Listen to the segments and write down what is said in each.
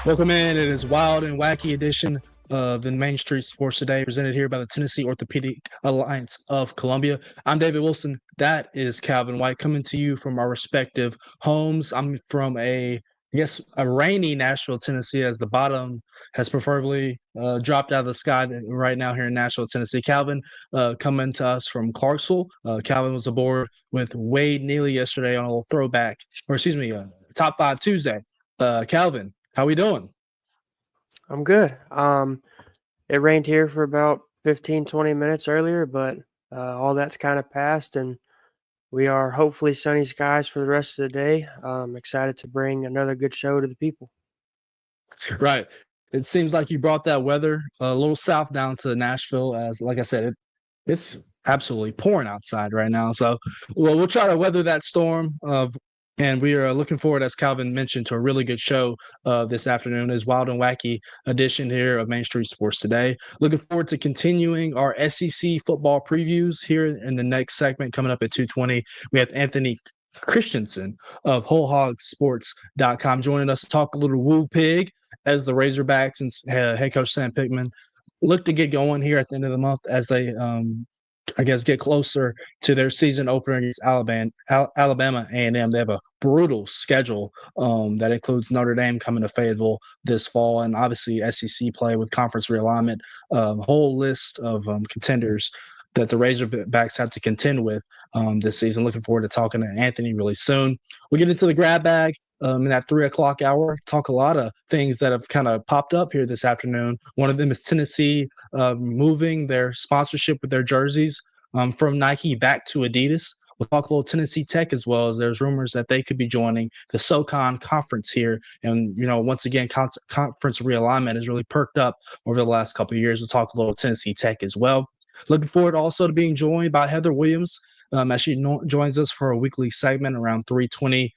Welcome in. It is Wild and Wacky edition of the Main Street Sports Today, presented here by the Tennessee Orthopedic Alliance of Columbia. I'm David Wilson. That is Calvin White, coming to you from our respective homes. I'm from a rainy Nashville, Tennessee, as the bottom has preferably dropped out of the sky right now here in Nashville, Tennessee. Calvin coming to us from Clarksville. Calvin was aboard with Wade Neely yesterday on a little throwback, Top 5 Tuesday. Calvin, how we doing? I'm good. It rained here for about 15, 20 minutes earlier, but all that's kind of passed, and we are hopefully sunny skies for the rest of the day. Excited to bring another good show to the people. Right. It seems like you brought that weather a little south down to Nashville, as like I said, it's absolutely pouring outside right now. So, we'll try to weather that storm. And we are looking forward, as Calvin mentioned, to a really good show this afternoon. Is Wild and Wacky edition here of Main Street Sports Today. Looking forward to continuing our SEC football previews here in the next segment coming up at 2:20. We have Anthony Christensen of WholeHogSports.com joining us to talk a little Woo Pig as the Razorbacks and head coach Sam Pittman look to get going here at the end of the month as they get closer to their season opener against Alabama A&M. They have a brutal schedule that includes Notre Dame coming to Fayetteville this fall, and obviously SEC play with conference realignment. Whole list of contenders that the Razorbacks have to contend with this season. Looking forward to talking to Anthony really soon. We'll get into the grab bag in that 3 o'clock hour, talk a lot of things that have kind of popped up here this afternoon. One of them is Tennessee moving their sponsorship with their jerseys from Nike back to Adidas. We'll talk a little Tennessee Tech as well, as there's rumors that they could be joining the SoCon conference here. And, once again, conference realignment has really perked up over the last couple of years. We'll talk a little Tennessee Tech as well. Looking forward also to being joined by Heather Williams as she joins us for a weekly segment around 3:20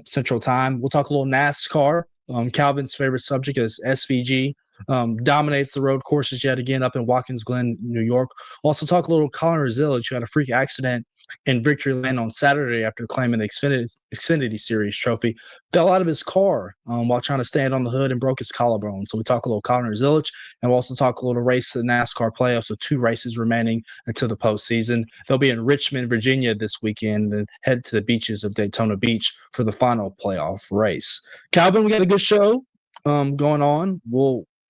Central Time. We'll talk a little NASCAR. Calvin's favorite subject is SVG. Dominates the road courses yet again up in Watkins Glen, New York. We'll also talk a little Colin Zillage, who had a freak accident in Victory Lane on Saturday after claiming the Xfinity Series trophy. Fell out of his car while trying to stand on the hood and broke his collarbone. So we talk a little Colin Zillage, and we'll also talk a little race in the NASCAR playoffs with 2 races remaining until the postseason. They'll be in Richmond, Virginia this weekend and head to the beaches of Daytona Beach for the final playoff race. Calvin, we got a good show going on.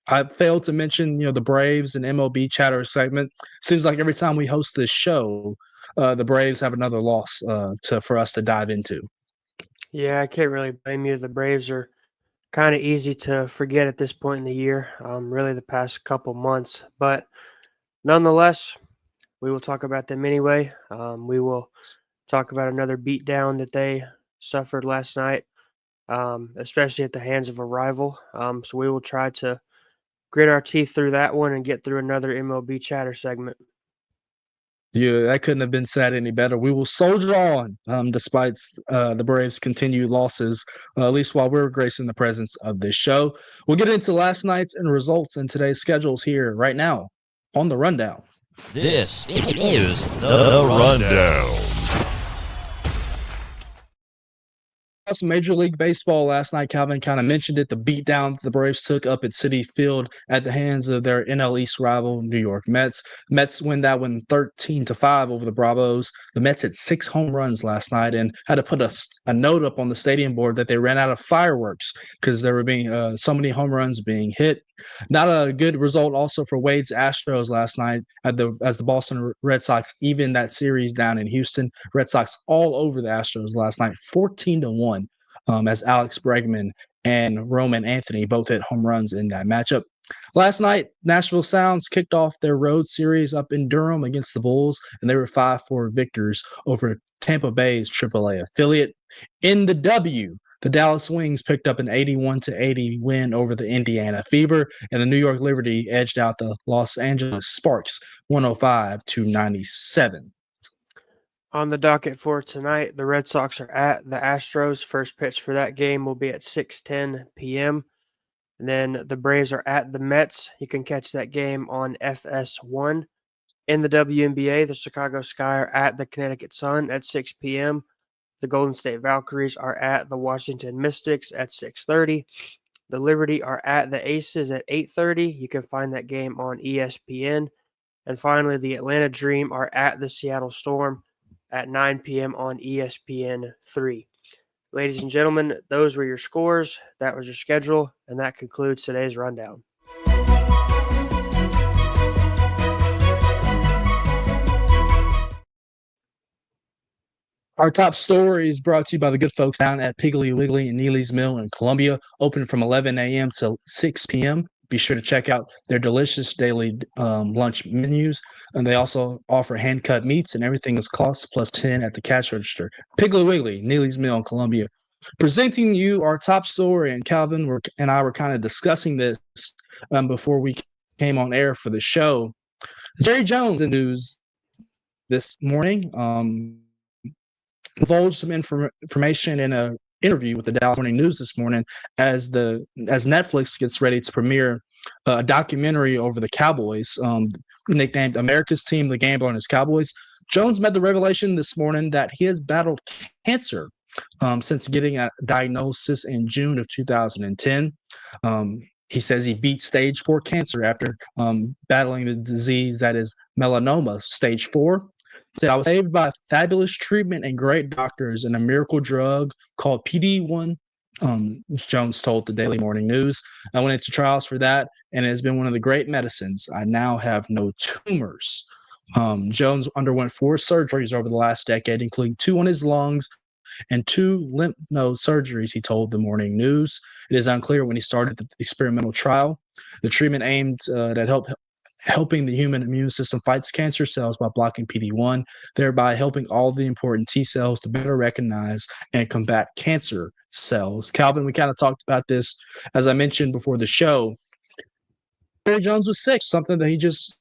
I failed to mention, the Braves and MLB chatter segment. Seems like every time we host this show, the Braves have another loss for us to dive into. Yeah, I can't really blame you. The Braves are kind of easy to forget at this point in the year, really the past couple months. But nonetheless, we will talk about them anyway. We will talk about another beatdown that they suffered last night, especially at the hands of a rival. So we will try to grit our teeth through that one and get through another MLB chatter segment. Yeah, that couldn't have been said any better. We will soldier on despite the Braves' continued losses, at least while we're gracing the presence of this show. We'll get into last night's and results and today's schedules here right now on The Rundown. This is The Rundown. Some Major League Baseball last night. Calvin kind of mentioned it, the beatdown the Braves took up at Citi Field at the hands of their NL East rival, New York Mets. Mets win that one 13-5 over the Bravos. The Mets had 6 home runs last night and had to put a note up on the stadium board that they ran out of fireworks because there were being so many home runs being hit. Not a good result also for Wade's Astros last night as the Boston Red Sox evened that series down in Houston. Red Sox all over the Astros last night, 14-1, as Alex Bregman and Roman Anthony both hit home runs in that matchup. Last night, Nashville Sounds kicked off their road series up in Durham against the Bulls, and they were 5-4 victors over Tampa Bay's AAA affiliate. In the W, the Dallas Wings picked up an 81-80 win over the Indiana Fever, and the New York Liberty edged out the Los Angeles Sparks 105-97. On the docket for tonight, the Red Sox are at the Astros. First pitch for that game will be at 6:10 p.m. And then the Braves are at the Mets. You can catch that game on FS1. In the WNBA, the Chicago Sky are at the Connecticut Sun at 6 p.m. The Golden State Valkyries are at the Washington Mystics at 6:30. The Liberty are at the Aces at 8:30. You can find that game on ESPN. And finally, the Atlanta Dream are at the Seattle Storm at 9 p.m. on ESPN3. Ladies and gentlemen, those were your scores. That was your schedule, and that concludes today's rundown. Our top story is brought to you by the good folks down at Piggly Wiggly and Neely's Mill in Columbia, open from 11 a.m. to 6 p.m. Be sure to check out their delicious daily lunch menus. And they also offer hand-cut meats, and everything is cost plus 10 at the cash register. Piggly Wiggly, Neely's Mill in Columbia. Presenting you our top story, and Calvin and I were kind of discussing this before we came on air for the show. Jerry Jones in news this morning divulged some information in an interview with the Dallas Morning News this morning as Netflix gets ready to premiere a documentary over the Cowboys, nicknamed America's Team, the Gambler and His Cowboys. Jones made the revelation this morning that he has battled cancer since getting a diagnosis in June of 2010. He says he beat stage 4 cancer after battling the disease that is melanoma, stage 4. He said, I was saved by fabulous treatment and great doctors and a miracle drug called PD-1, Jones told the Daily Morning News. I went into trials for that, and it has been one of the great medicines. I now have no tumors. Jones underwent 4 surgeries over the last decade, including 2 on his lungs and 2 lymph node surgeries, he told the Morning News. It is unclear when he started the experimental trial. The treatment aimed at helping the human immune system fights cancer cells by blocking PD-1, thereby helping all the important T cells to better recognize and combat cancer cells. Calvin, we kind of talked about this, as I mentioned before the show. Jerry Jones was sick, something that he just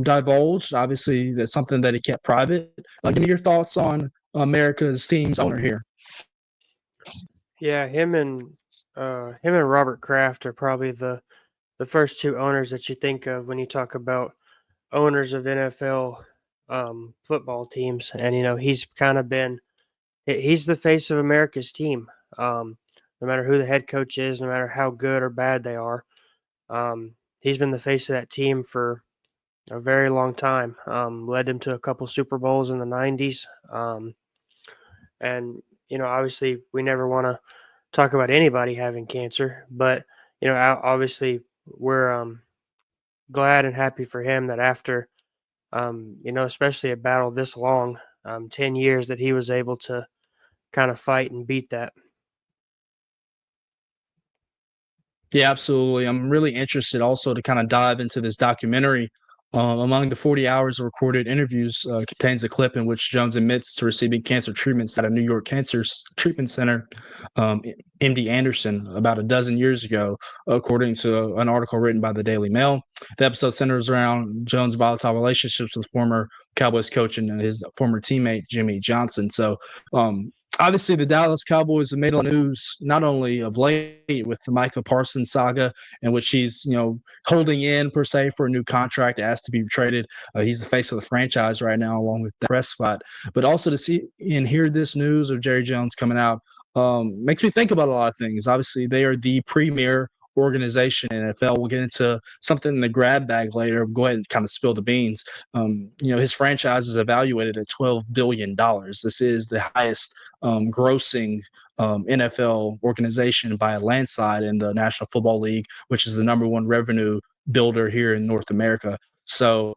divulged. Obviously, that's something that he kept private. Give me your thoughts on America's Team's owner here. Yeah, him and Robert Kraft are probably the first 2 owners that you think of when you talk about owners of NFL football teams. And, he's kind of he's the face of America's team. No matter who the head coach is, no matter how good or bad they are, he's been the face of that team for a very long time. Led them to a couple Super Bowls in the 90s. And, obviously we never want to talk about anybody having cancer, but, obviously we're glad and happy for him that after, especially a battle this long, 10 years, that he was able to kind of fight and beat that. Yeah, absolutely. I'm really interested also to kind of dive into this documentary. Among the 40 hours of recorded interviews contains a clip in which Jones admits to receiving cancer treatments at a New York Cancer Treatment Center, MD Anderson, about a dozen years ago, according to an article written by the Daily Mail. The episode centers around Jones' volatile relationships with former Cowboys coach and his former teammate, Jimmy Johnson. So, obviously, the Dallas Cowboys have made a lot of news, not only of late with the Micah Parsons saga, in which he's, holding in per se for a new contract, asked to be traded. He's the face of the franchise right now, along with Dak Prescott. But also to see and hear this news of Jerry Jones coming out makes me think about a lot of things. Obviously, they are the premier organization in NFL. We'll get into something in the grab bag later. Go ahead and kind of spill the beans. His franchise is evaluated at $12 billion. This is the highest grossing NFL organization by a landslide in the National Football League, which is the #1 revenue builder here in North America. So,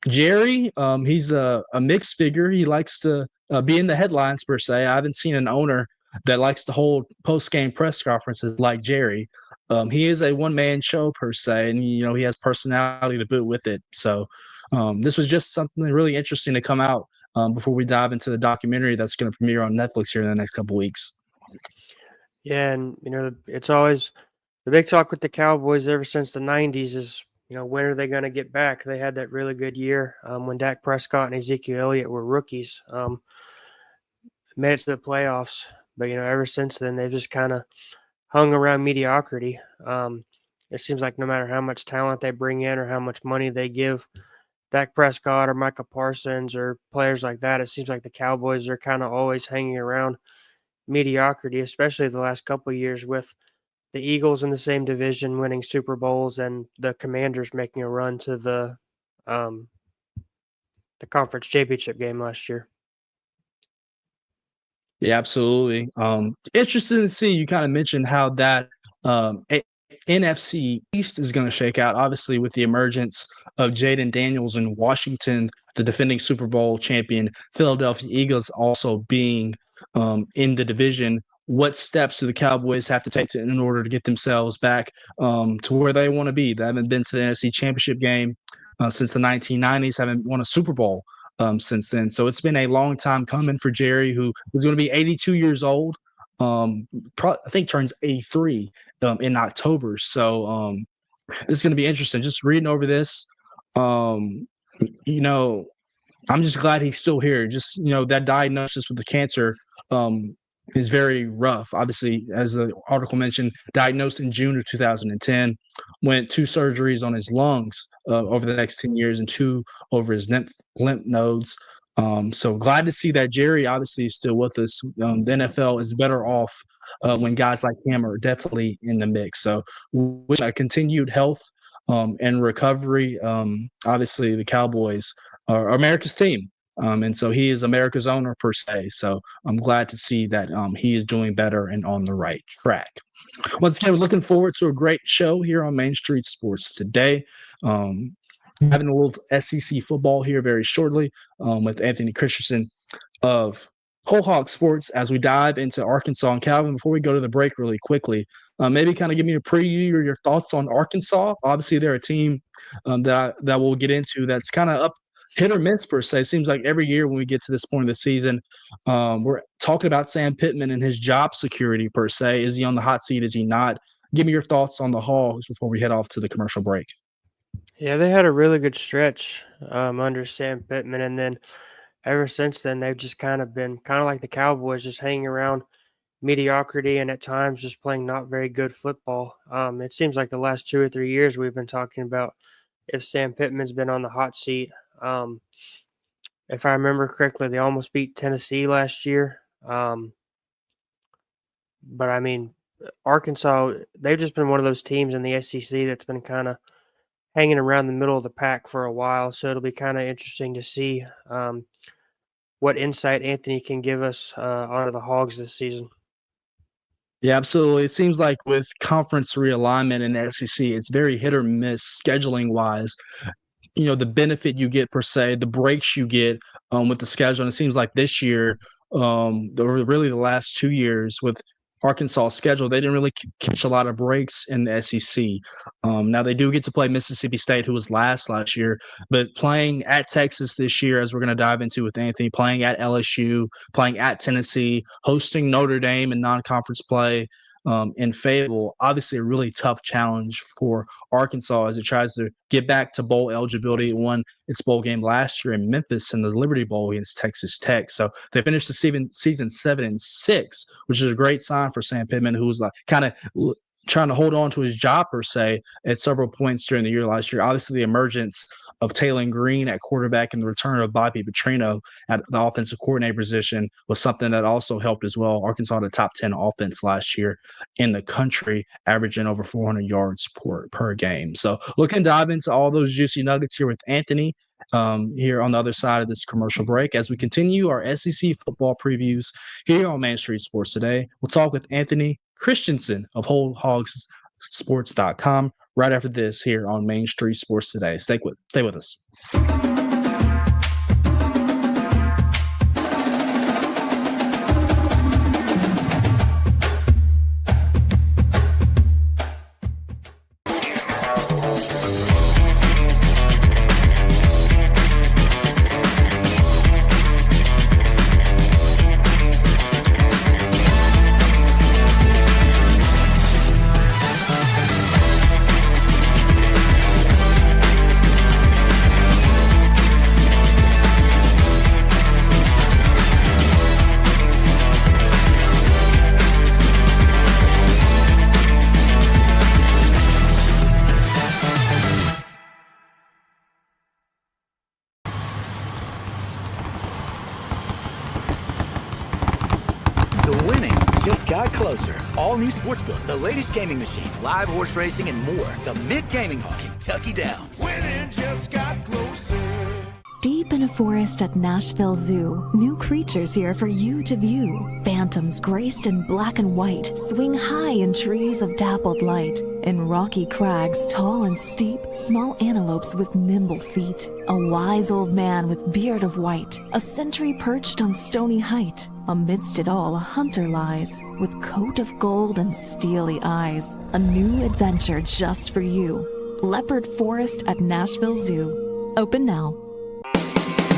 Jerry, he's a mixed figure. He likes to be in the headlines per se. I haven't seen an owner that likes to hold post-game press conferences like Jerry. He is a one-man show per se, and he has personality to boot with it. So this was just something really interesting to come out before we dive into the documentary that's going to premiere on Netflix here in the next couple weeks. Yeah, and it's always the big talk with the Cowboys ever since the 90s is, when are they going to get back? They had that really good year when Dak Prescott and Ezekiel Elliott were rookies. Made it to the playoffs, but ever since then they've just kind of hung around mediocrity. It seems like no matter how much talent they bring in or how much money they give Dak Prescott or Micah Parsons or players like that, it seems like the Cowboys are kind of always hanging around mediocrity, especially the last couple of years with the Eagles in the same division winning Super Bowls and the Commanders making a run to the conference championship game last year. Yeah, absolutely. Interesting to see. You kind of mentioned how that NFC East is going to shake out. Obviously, with the emergence of Jaden Daniels in Washington, the defending Super Bowl champion Philadelphia Eagles also being in the division. What steps do the Cowboys have to take in order to get themselves back to where they want to be? They haven't been to the NFC Championship game since the 1990s. Haven't won a Super Bowl since then. So it's been a long time coming for Jerry, who is going to be 82 years old. I think turns 83 in October. So it's going to be interesting. Just reading over this, you know, I'm just glad he's still here. Just, that diagnosis with the cancer is very rough. Obviously, as the article mentioned, diagnosed in June of 2010, went 2 surgeries on his lungs over the next 10 years and 2 over his lymph nodes. So glad to see that Jerry obviously is still with us. The NFL is better off when guys like him are definitely in the mix. So wish continued health and recovery. Obviously, the Cowboys are America's team. And so he is America's owner per se. So I'm glad to see that he is doing better and on the right track. Once again, we're looking forward to a great show here on Main Street Sports today. Having a little SEC football here very shortly with Anthony Christensen of Whole Hog Sports as we dive into Arkansas and Calvin. Before we go to the break really quickly, maybe kind of give me a preview or your thoughts on Arkansas. Obviously, they're a team that we'll get into that's kind of up hit or miss per se. It seems like every year when we get to this point of the season, we're talking about Sam Pittman and his job security per se. Is he on the hot seat? Is he not? Give me your thoughts on the Hogs before we head off to the commercial break. Yeah, they had a really good stretch under Sam Pittman, and then ever since then, they've just kind of been kind of like the Cowboys, just hanging around mediocrity and at times just playing not very good football. It seems like the last 2 or 3 years we've been talking about if Sam Pittman's been on the hot seat. If I remember correctly, they almost beat Tennessee last year. But I mean, Arkansas, they've just been one of those teams in the SEC that's been kind of hanging around the middle of the pack for a while. So it'll be kind of interesting to see what insight Anthony can give us onto the Hogs this season. Yeah, absolutely. It seems like with conference realignment in the SEC, it's very hit or miss scheduling wise. The benefit you get per se, the breaks you get with the schedule. And it seems like this year, really the last 2 years with Arkansas' schedule, they didn't really catch a lot of breaks in the SEC. Now they do get to play Mississippi State, who was last year, but playing at Texas this year, as we're going to dive into with Anthony, playing at LSU, playing at Tennessee, hosting Notre Dame in non-conference play in Fayetteville, obviously a really tough challenge for Arkansas as it tries to get back to bowl eligibility. It won its bowl game last year in Memphis in the Liberty Bowl against Texas Tech. So they finished the season 7-6, which is a great sign for Sam Pittman, who was like kind of trying to hold on to his job per se at several points during the year last year. Obviously, the emergence of Taylon Green at quarterback and the return of Bobby Petrino at the offensive coordinator position was something that also helped as well. Arkansas had a top 10 offense last year in the country, averaging over 400 yards per game. So looking to dive into all those juicy nuggets here with Anthony here on the other side of this commercial break as we continue our SEC football previews here on Main Street Sports Today. We'll talk with Anthony Christensen of WholeHogsSports.com right after this here on Main Street Sports Today. Stay with us. all-new Sportsbook, the latest gaming machines, live horse racing, and more. The Mint Gaming Hall, Kentucky Downs. Winning just got closer. Deep in a forest at Nashville Zoo, new creatures here for you to view. Phantoms graced in black and white swing high in trees of dappled light. In rocky crags, tall and steep, small antelopes with nimble feet. A wise old man with beard of white, a sentry perched on stony height. Amidst it all, a hunter lies, with coat of gold and steely eyes. A new adventure just for you. Leopard Forest at Nashville Zoo. Open now.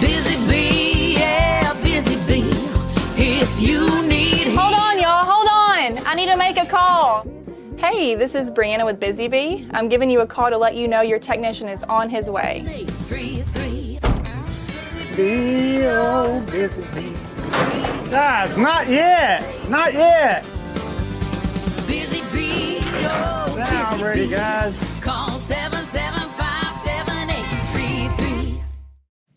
Busy bee, yeah, busy bee. If you need Hold on, y'all, hold on. I need to make a call. Hey, this is Brianna with Busy Bee. I'm giving you a call to let you know your technician is on his way. 833. Busy bee. Guys, not yet. Not yet. Busy bee, oh, Now I'm ready, guys. Call 775-7833.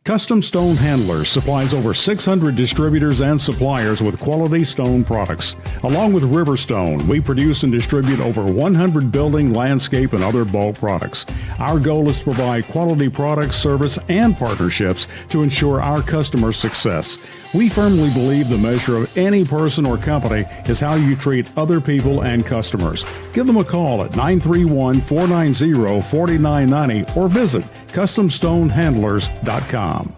Custom Stone Handlers supplies over 600 distributors and suppliers with quality stone products. Along with Riverstone, we produce and distribute over 100 building, landscape, and other bulk products. Our goal is to provide quality products, service, and partnerships to ensure our customers' success. We firmly believe the measure of any person or company is how you treat other people and customers. Give them a call at 931-490-4990 or visit CustomStoneHandlers.com.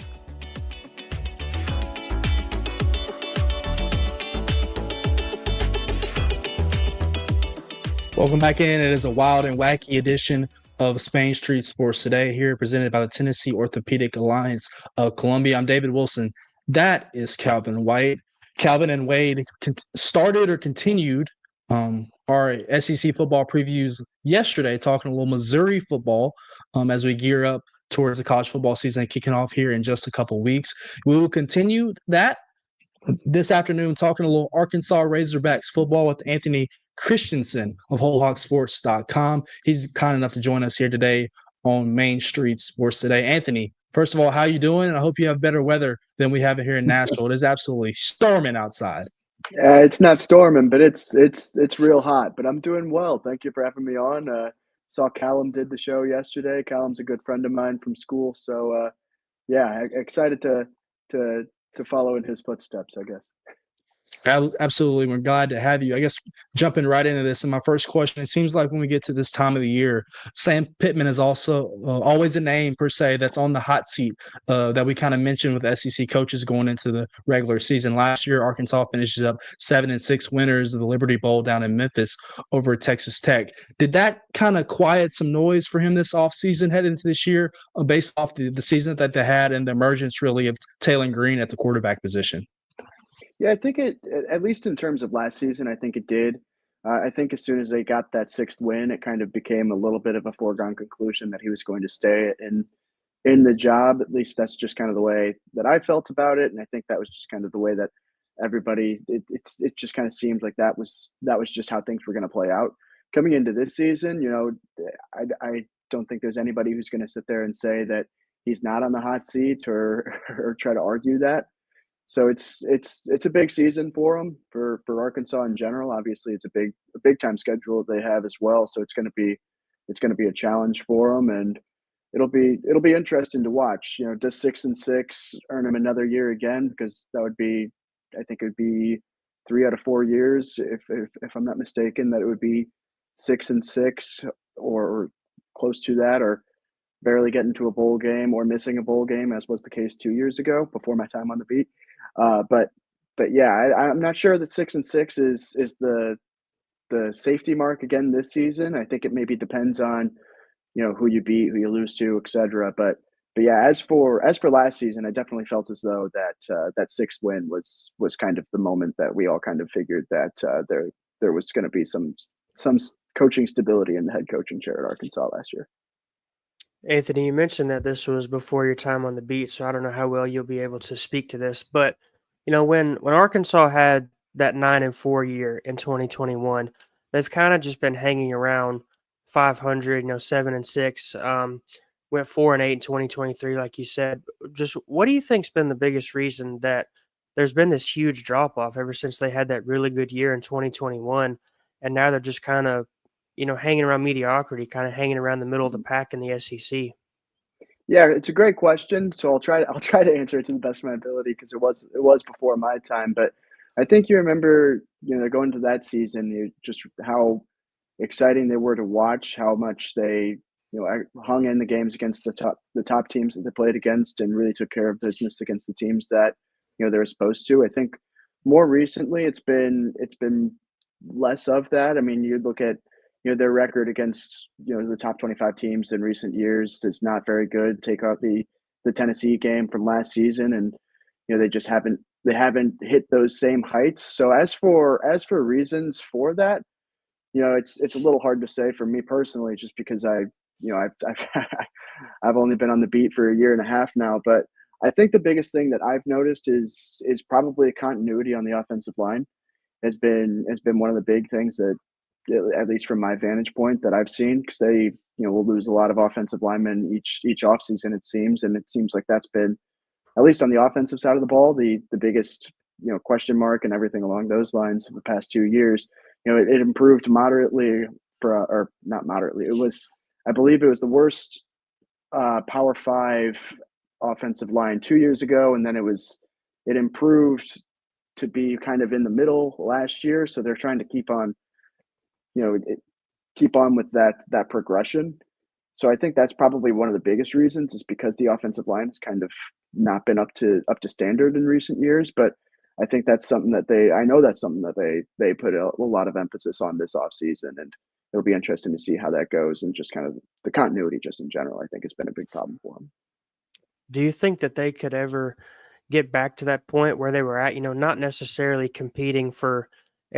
Welcome back in. It is a wild and wacky edition of Spain Street Sports Today, here presented by the Tennessee Orthopedic Alliance of Columbia. I'm David Wilson. That is Calvin White. Calvin and Wade started or continued our SEC football previews yesterday, talking a little Missouri football as we gear up towards the college football season kicking off here in just a couple weeks. We will continue that this afternoon, talking a little Arkansas Razorbacks football with Anthony KRISTENSEN of WholeHogSports.com. He's kind enough to join us here today on Main Street Sports Today. Anthony, first of all, how you doing? And I hope you have better weather than we have it here in Nashville. It is absolutely storming outside. It's not storming, but it's real hot. But I'm doing well. Thank you for having me on. Saw Callum did the show yesterday. Callum's a good friend of mine from school, so yeah, excited to follow in his footsteps, I guess. Absolutely. We're glad to have you. I guess jumping right into this, and my first question, it seems like when we get to this time of the year, Sam Pittman is also always a name per se that's on the hot seat that we kind of mentioned with SEC coaches going into the regular season. Last year, Arkansas finishes up 7-6 winners of the Liberty Bowl down in Memphis over Texas Tech. Did that kind of quiet some noise for him this offseason heading into this year based off the season that they had and the emergence really of Taylor Green at the quarterback position? Yeah, I think it, at least in terms of last season, I think it did. I think as soon as they got that sixth win, it kind of became a little bit of a foregone conclusion that he was going to stay in the job. At least that's just kind of the way that I felt about it, and I think that was just kind of the way that everybody. It just kind of seemed like that was just how things were going to play out coming into this season. You know, I don't think there's anybody who's going to sit there and say that he's not on the hot seat or try to argue that. So it's a big season for them, for Arkansas in general. Obviously, it's a big time schedule they have as well. So it's going to be a challenge for them, and it'll be interesting to watch. You know, does 6-6 earn him another year again? Because that would be, I think it would be 3 out of 4 years, if I'm not mistaken, that it would be 6-6 or close to that, or barely getting to a bowl game or missing a bowl game, as was the case 2 years ago before my time on the beat. But yeah, I'm not sure that 6-6 is the safety mark again this season. I think it maybe depends on, you know, who you beat, who you lose to, etc. But yeah, as for last season, I definitely felt as though that sixth win was kind of the moment that we all kind of figured that there was going to be some coaching stability in the head coaching chair at Arkansas last year. Anthony, you mentioned that this was before your time on the beat, so I don't know how well you'll be able to speak to this. But, you know, when Arkansas had that 9-4 year in 2021, they've kind of just been hanging around 500, 7-6, went 4-8 in 2023, like you said. Just what do you think's been the biggest reason that there's been this huge drop off ever since they had that really good year in 2021? and now they're just kind of, hanging around mediocrity, kind of hanging around the middle of the pack in the SEC. Yeah, it's a great question. So I'll try to answer it to the best of my ability because it was before my time. But I think you remember, going to that season, just how exciting they were to watch, how much they, hung in the games against the top teams that they played against, and really took care of business against the teams that they were supposed to. I think more recently it's been less of that. I mean, you look at their record against the top 25 teams in recent years is not very good. Take out the Tennessee game from last season, and they just haven't hit those same heights. So as for reasons for that, it's a little hard to say for me personally, just because I've I've only been on the beat for a year and a half now. But I think the biggest thing that I've noticed is probably continuity on the offensive line has been one of the big things that, at least from my vantage point, that I've seen, because they will lose a lot of offensive linemen each offseason, it seems, and it seems like that's been, at least on the offensive side of the ball, the biggest question mark and everything along those lines of the past 2 years. It improved moderately, or not moderately. I believe it was the worst Power Five offensive line 2 years ago, and then it improved to be kind of in the middle last year. So they're trying to keep on with that progression. So I think that's probably one of the biggest reasons, is because the offensive line has kind of not been up to standard in recent years. But I think that's something that they put a lot of emphasis on this offseason, and it'll be interesting to see how that goes, and just kind of the continuity just in general, I think, has been a big problem for them. Do you think that they could ever get back to that point where they were at, not necessarily competing for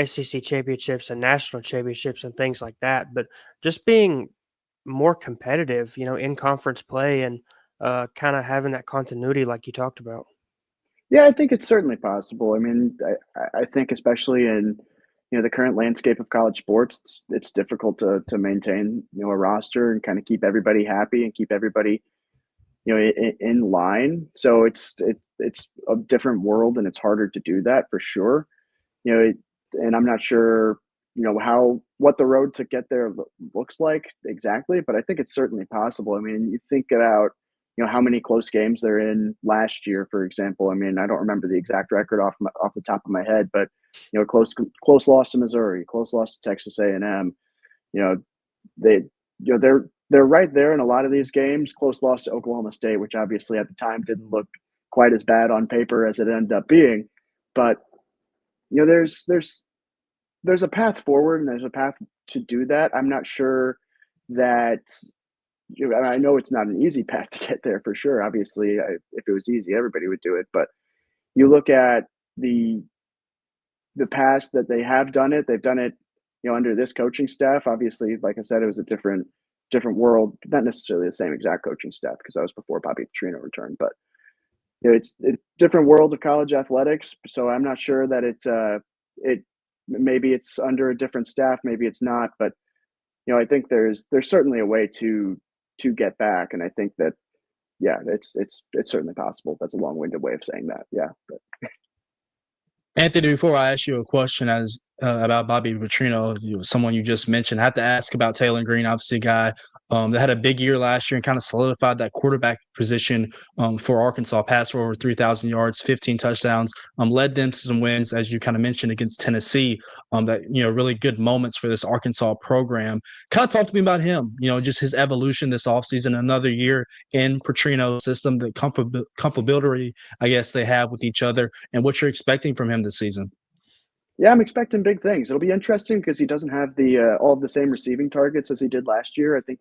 SEC championships and national championships and things like that, but just being more competitive, in conference play, and kind of having that continuity like you talked about? Yeah, I think it's certainly possible. I mean, I think especially in the current landscape of college sports, it's difficult to maintain a roster and kind of keep everybody happy and keep everybody in line. So it's a different world, and it's harder to do that for sure. And I'm not sure what the road to get there looks like exactly, but I think it's certainly possible. I mean, you think about how many close games they're in last year, for example. I mean, I don't remember the exact record off the top of my head, but close loss to Missouri, close loss to Texas A&M. They they're right there in a lot of these games. Close loss to Oklahoma State, which obviously at the time didn't look quite as bad on paper as it ended up being. But there's a path forward, and there's a path to do that. I'm not sure that I know it's not an easy path to get there for sure. Obviously, if it was easy, everybody would do it. But you look at the past that they have done it. They've done it, under this coaching staff. Obviously, like I said, it was a different world, not necessarily the same exact coaching staff, because that was before Bobby Petrino returned. But it's different world of college athletics. So I'm not sure that it maybe it's under a different staff, maybe it's not. But I think there's certainly a way to get back, and I think that it's certainly possible. That's a long-winded way of saying that. Yeah. But. Anthony, before I ask you a question about Bobby Petrino, someone you just mentioned, I have to ask about Taylor Green, obviously a guy that had a big year last year and kind of solidified that quarterback position for Arkansas. Passed for over 3,000 yards, 15 touchdowns, led them to some wins, as you kind of mentioned, against Tennessee. That really good moments for this Arkansas program. Kind of talk to me about him. Just his evolution this offseason, another year in Petrino's system, the comfortability, I guess, they have with each other, and what you're expecting from him this season. Yeah, I'm expecting big things. It'll be interesting because he doesn't have all of the same receiving targets as he did last year. I think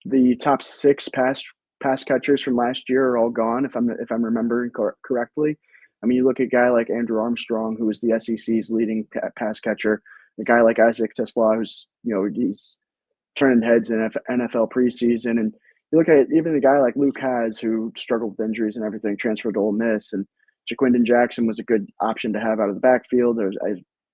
the top 6 pass catchers from last year are all gone, if I'm remembering correctly. I mean, you look at a guy like Andrew Armstrong, who is the SEC's leading pass catcher. A guy like Isaac TeSlaa, who's he's turning heads in NFL preseason, and you look at even a guy like Luke Hasz, who struggled with injuries and everything, transferred to Ole Miss, and Jaquindon Jackson was a good option to have out of the backfield,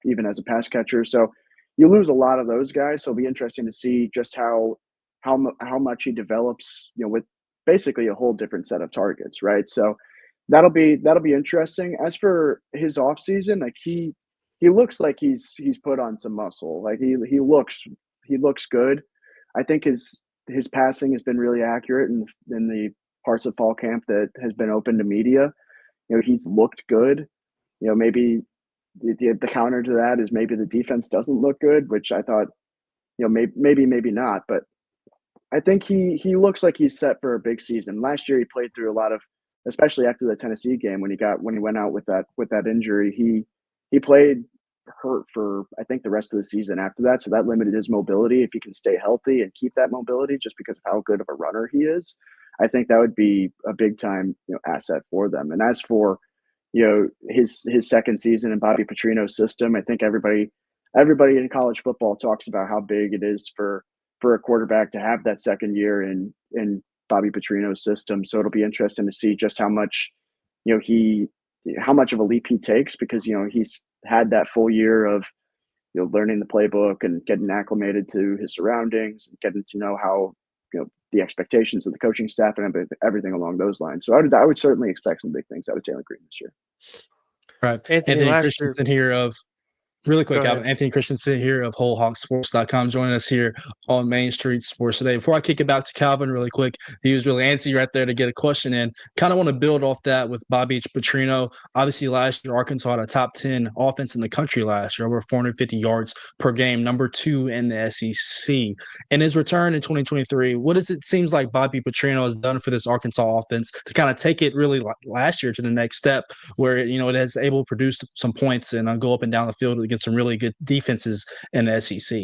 even as a pass catcher. So you lose a lot of those guys. So it'll be interesting to see just how much he develops, with basically a whole different set of targets, right? So that'll be interesting. As for his offseason, like he he looks like he's put on some muscle. Like he looks good. I think his passing has been really accurate in the parts of fall camp that has been open to media. He's looked good. Maybe the counter to that is maybe the defense doesn't look good, which I thought, maybe not. But I think he looks like he's set for a big season. Last year he played through a lot of, especially after the Tennessee game when he went out with that injury. He played hurt for I think the rest of the season after that, so that limited his mobility. If he can stay healthy and keep that mobility, just because of how good of a runner he is, I think that would be a big time asset for them. And as for his second season in Bobby Petrino's system, I think everybody in college football talks about how big it is for a quarterback to have that second year in Bobby Petrino's system. So it'll be interesting to see just how much how much of a leap he takes, because he's had that full year of learning the playbook and getting acclimated to his surroundings and getting to know how the expectations of the coaching staff and everything along those lines. So I would certainly expect some big things out of Taylor Green this year. Right. Anthony Christensen here of Really quick, Go Alvin. ahead. Anthony Christensen here of WholeHawkSports.com joining us here on Main Street Sports today. Before I kick it back to Calvin really quick, he was really antsy right there to get a question in. Kind of want to build off that with Bobby Petrino. Obviously, last year, Arkansas had a top 10 offense in the country last year, over 450 yards per game, number 2 in the SEC. In his return in 2023, what does it seems like Bobby Petrino has done for this Arkansas offense to kind of take it really last year to the next step where, it has able to produce some points and go up and down the field against some really good defenses in the SEC?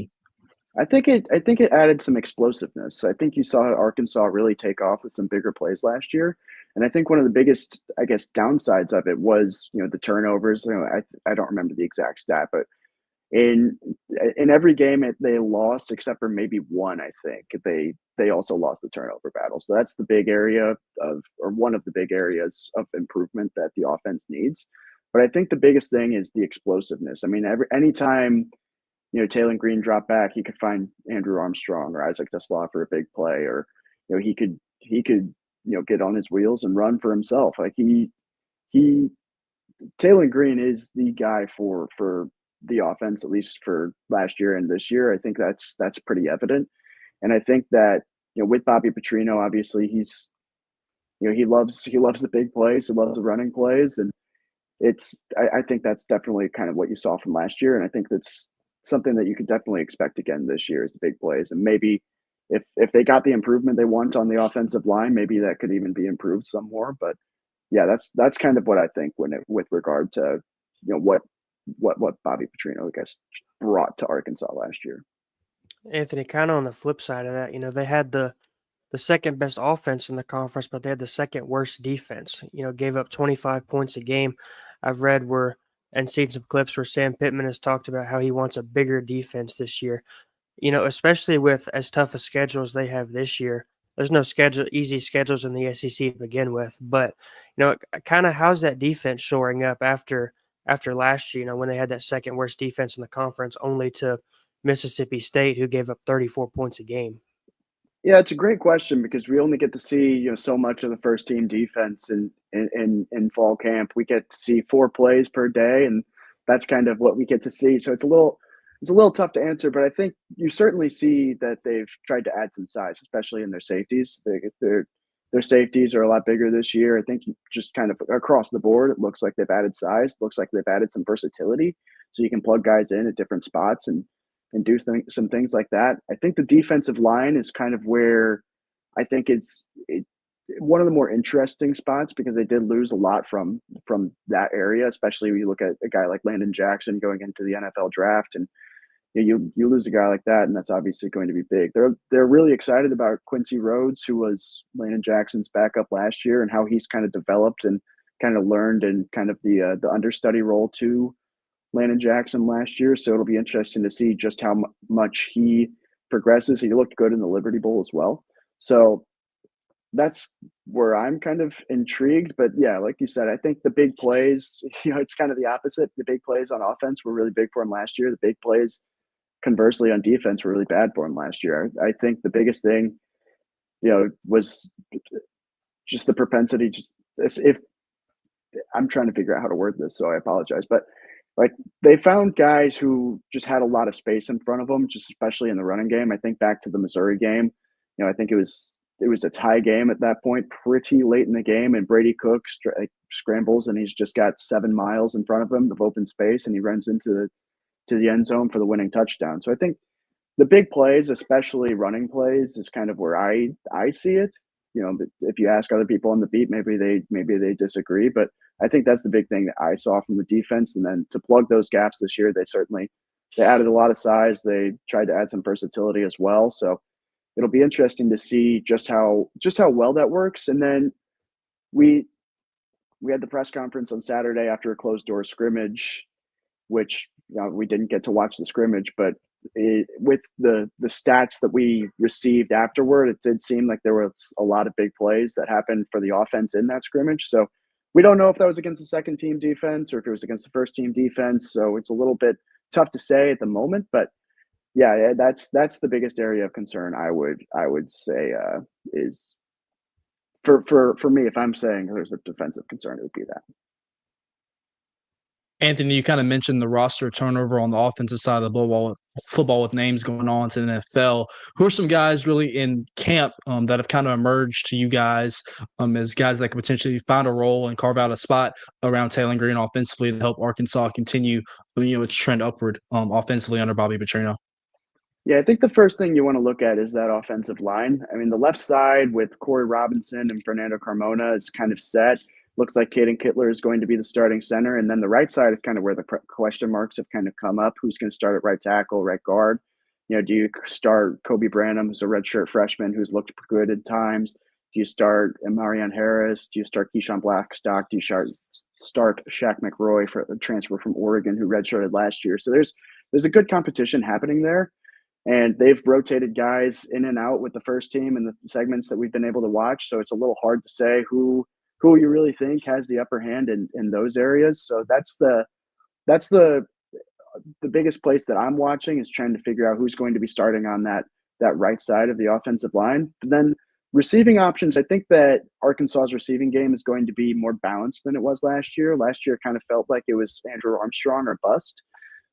I think it added some explosiveness. I think you saw Arkansas really take off with some bigger plays last year. And I think one of the biggest, downsides of it was, the turnovers. I don't remember the exact stat, but in every game they lost except for maybe one. I think they also lost the turnover battle. So that's the big area or one of the big areas of improvement that the offense needs. But I think the biggest thing is the explosiveness. I mean, anytime Taylor Green dropped back, he could find Andrew Armstrong or Isaac Deslaw for a big play, or he could get on his wheels and run for himself. Like Taylor Green is the guy for the offense, at least for last year and this year. I think that's pretty evident. And I think that with Bobby Petrino, obviously he's he loves the big plays, he loves the running plays, and I think that's definitely kind of what you saw from last year. And I think that's something that you could definitely expect again this year is the big plays. And maybe if they got the improvement they want on the offensive line, maybe that could even be improved some more. But yeah, that's kind of what I think with regard to what Bobby Petrino, I guess, brought to Arkansas last year. Anthony, kind of on the flip side of that, they had the second best offense in the conference, but they had the second worst defense. Gave up 25 points a game. I've read and seen some clips where Sam Pittman has talked about how he wants a bigger defense this year. Especially with as tough a schedule as they have this year. There's no easy schedules in the SEC to begin with, but kind of how's that defense shoring up after last year? When they had that second worst defense in the conference, only to Mississippi State, who gave up 34 points a game. Yeah, it's a great question because we only get to see so much of the first team defense in fall camp. We get to see 4 plays per day, and that's kind of what we get to see. So it's a little tough to answer, but I think you certainly see that they've tried to add some size, especially in their safeties. Their safeties are a lot bigger this year. I think just kind of across the board, it looks like they've added size. It looks like they've added some versatility, so you can plug guys in at different spots and do some things like that. I think the defensive line is kind of where I think it's one of the more interesting spots because they did lose a lot from that area, especially when you look at a guy like Landon Jackson going into the NFL draft, and you lose a guy like that, and that's obviously going to be big. They're really excited about Quincy Rhodes, who was Landon Jackson's backup last year, and how he's kind of developed and kind of learned in kind of the understudy role to Landon Jackson last year. So it'll be interesting to see just how much he progresses. He looked good in the Liberty Bowl as well. So that's where I'm kind of intrigued. But yeah, like you said, I think the big plays, it's kind of the opposite. The big plays on offense were really big for him last year. The big plays, conversely, on defense were really bad for him last year. I think the biggest thing, was just the propensity. If I'm trying to figure out how to word this, so I apologize. But like they found guys who just had a lot of space in front of them, just especially in the running game. I think back to the Missouri game, I think it was a tie game at that point, pretty late in the game, and Brady Cook scrambles, and he's just got 7 miles in front of him of open space, and he runs into the end zone for the winning touchdown. So I think the big plays, especially running plays, is kind of where I see it. But if you ask other people on the beat, maybe they disagree, but I think that's the big thing that I saw from the defense. And then to plug those gaps this year, they added a lot of size. They tried to add some versatility as well. So it'll be interesting to see just how well that works. And then we had the press conference on Saturday after a closed door scrimmage, which we didn't get to watch the scrimmage, but with the stats that we received afterward, it did seem like there was a lot of big plays that happened for the offense in that scrimmage. So we don't know if that was against the second team defense or if it was against the first team defense. So it's a little bit tough to say at the moment, but yeah, that's the biggest area of concern I would say is for me. If I'm saying there's a defensive concern, it would be that. Anthony, you kind of mentioned the roster turnover on the offensive side of the football with names going on to the NFL. Who are some guys really in camp that have kind of emerged to you guys as guys that could potentially find a role and carve out a spot around Taylor Green offensively to help Arkansas continue, its trend upward offensively under Bobby Petrino? Yeah, I think the first thing you want to look at is that offensive line. I mean, the left side with Corey Robinson and Fernando Carmona is kind of set. Looks like Caden Kittler is going to be the starting center. And then the right side is kind of where the question marks have kind of come up. Who's going to start at right tackle, right guard? Do you start Kobe Branham, who's a redshirt freshman who's looked good at times? Do you start Marion Harris? Do you start Keyshawn Blackstock? Do you start Shaq McRoy for a transfer from Oregon who redshirted last year? So there's a good competition happening there. And they've rotated guys in and out with the first team and the segments that we've been able to watch. So it's a little hard to say who you really think has the upper hand in those areas. So that's the biggest place that I'm watching, is trying to figure out who's going to be starting on that right side of the offensive line. But then receiving options, I think that Arkansas's receiving game is going to be more balanced than it was last year. Last year, it kind of felt like it was Andrew Armstrong or bust.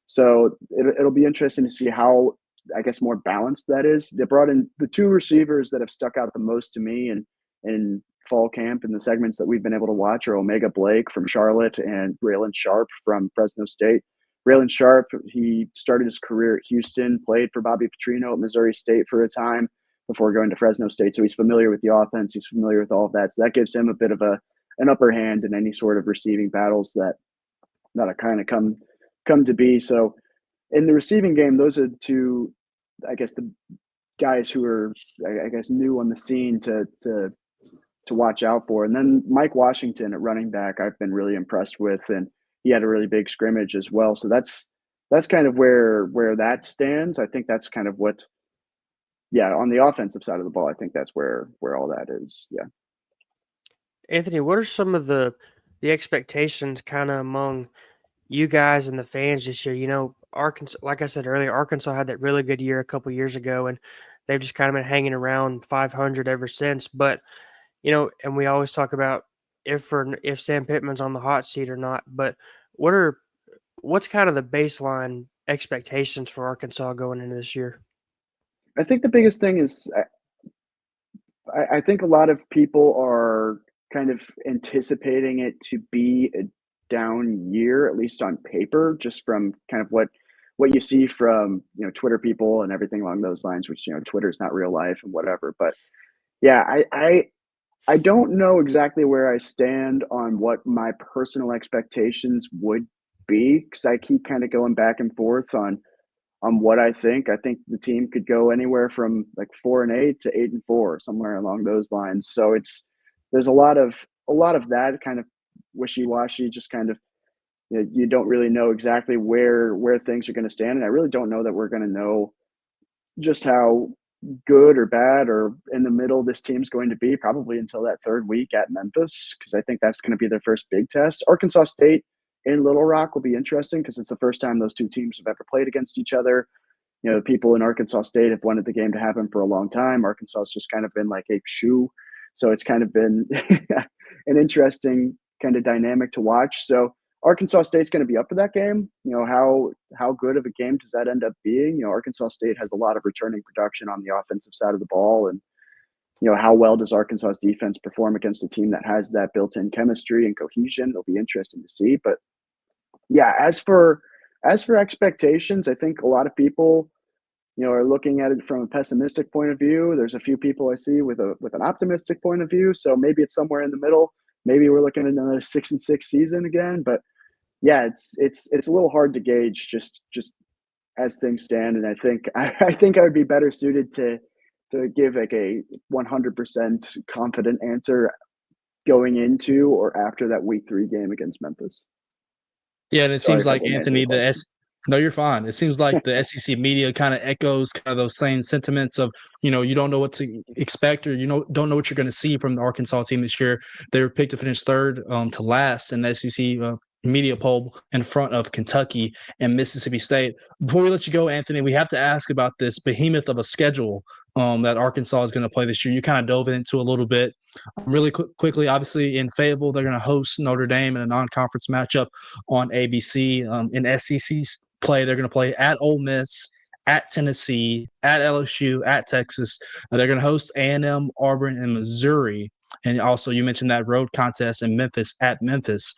So it'll be interesting to see how, I guess, more balanced that is. They brought in the 2 receivers that have stuck out the most to me in fall camp and the segments that we've been able to watch are Omega Blake from Charlotte and Braylon Sharp from Fresno State. Braylon Sharp, he started his career at Houston, played for Bobby Petrino at Missouri State for a time before going to Fresno State. So he's familiar with the offense. He's familiar with all of that. So that gives him a bit of an upper hand in any sort of receiving battles that kind of come to be. So in the receiving game, those are 2, I guess, the guys who are, I guess, new on the scene to watch out for. And then Mike Washington at running back, I've been really impressed with, and he had a really big scrimmage as well. So that's kind of where that stands. I think that's kind of what, on the offensive side of the ball, I think that's where all that is. Yeah. Anthony, what are some of the expectations kind of among you guys and the fans this year? Arkansas, like I said earlier, Arkansas had that really good year a couple years ago, and they've just kind of been hanging around 500 ever since. But and we always talk about if Sam Pittman's on the hot seat or not. But what's kind of the baseline expectations for Arkansas going into this year? I think the biggest thing is I think a lot of people are kind of anticipating it to be a down year, at least on paper, just from kind of what you see from Twitter people and everything along those lines, which Twitter's not real life and whatever. But yeah, I don't know exactly where I stand on what my personal expectations would be, because I keep kind of going back and forth on what I think. I think the team could go anywhere from like 4-8 to 8-4, somewhere along those lines. So there's a lot of that kind of wishy-washy, just kind of, you don't really know exactly where things are going to stand. And I really don't know that we're going to know just how good or bad or in the middle this team's going to be probably until that 3rd week at Memphis, because I think that's going to be their first big test. Arkansas State in Little Rock will be interesting because it's the first time those 2 teams have ever played against each other. The people in Arkansas State have wanted the game to happen for a long time. Arkansas has just kind of been like a shoe. So it's kind of been an interesting kind of dynamic to watch. So Arkansas State's going to be up for that game. How good of a game does that end up being? Arkansas State has a lot of returning production on the offensive side of the ball, and how well does Arkansas's defense perform against a team that has that built-in chemistry and cohesion? It'll be interesting to see. But yeah, as for expectations, I think a lot of people, are looking at it from a pessimistic point of view. There's a few people I see with an optimistic point of view. So maybe it's somewhere in the middle. Maybe we're looking at another 6-6 season again. But yeah, it's a little hard to gauge just as things stand. And I think I would be better suited to give like a 100% confident answer going into or after that week 3 game against Memphis. Yeah, and it Sorry seems if I like didn't answer Anthony, the question. no, you're fine. It seems like the SEC media kind of echoes kind of those same sentiments of, you don't know what to expect, or don't know what you're going to see from the Arkansas team this year. They were picked to finish third to last in the SEC media poll in front of Kentucky and Mississippi State. Before we let you go, Anthony, we have to ask about this behemoth of a schedule that Arkansas is going to play this year. You kind of dove into a little bit. Really quickly, obviously, in Fayetteville, they're going to host Notre Dame in a non-conference matchup on ABC. In SEC play, they're going to play at Ole Miss, at Tennessee, at LSU, at Texas. They're going to host A&M, Auburn, and Missouri. And also, you mentioned that road contest in Memphis at Memphis.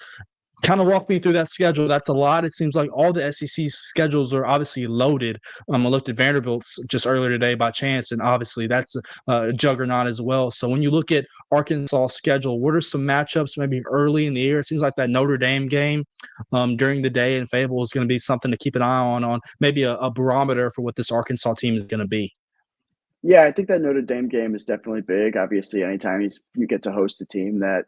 Kind of walk me through that schedule. That's a lot. It seems like all the SEC schedules are obviously loaded. I looked at Vanderbilt's just earlier today by chance, and obviously that's a juggernaut as well. So when you look at Arkansas' schedule, what are some matchups maybe early in the year? It seems like that Notre Dame game during the day in Fayetteville is going to be something to keep an eye on maybe a barometer for what this Arkansas team is going to be. Yeah, I think that Notre Dame game is definitely big. Obviously, anytime you get to host a team that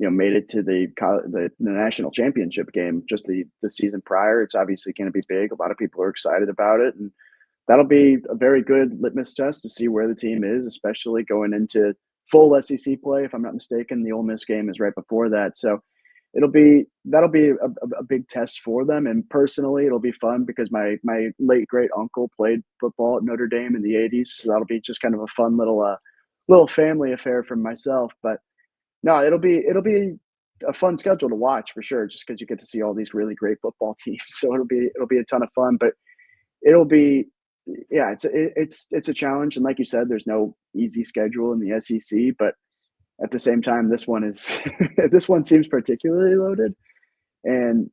made it to the national championship game just the season prior, it's obviously going to be big. A lot of people are excited about it, and that'll be a very good litmus test to see where the team is, especially going into full SEC play. If I'm not mistaken, the Ole Miss game is right before that, so that'll be a big test for them. And personally, it'll be fun because my late great uncle played football at Notre Dame in the '80s, so that'll be just kind of a fun little family affair for myself. But no, it'll be a fun schedule to watch for sure, just because you get to see all these really great football teams. So it'll be a ton of fun, but it'll be, yeah, it's a challenge. And like you said, there's no easy schedule in the SEC, but at the same time, this one seems particularly loaded, and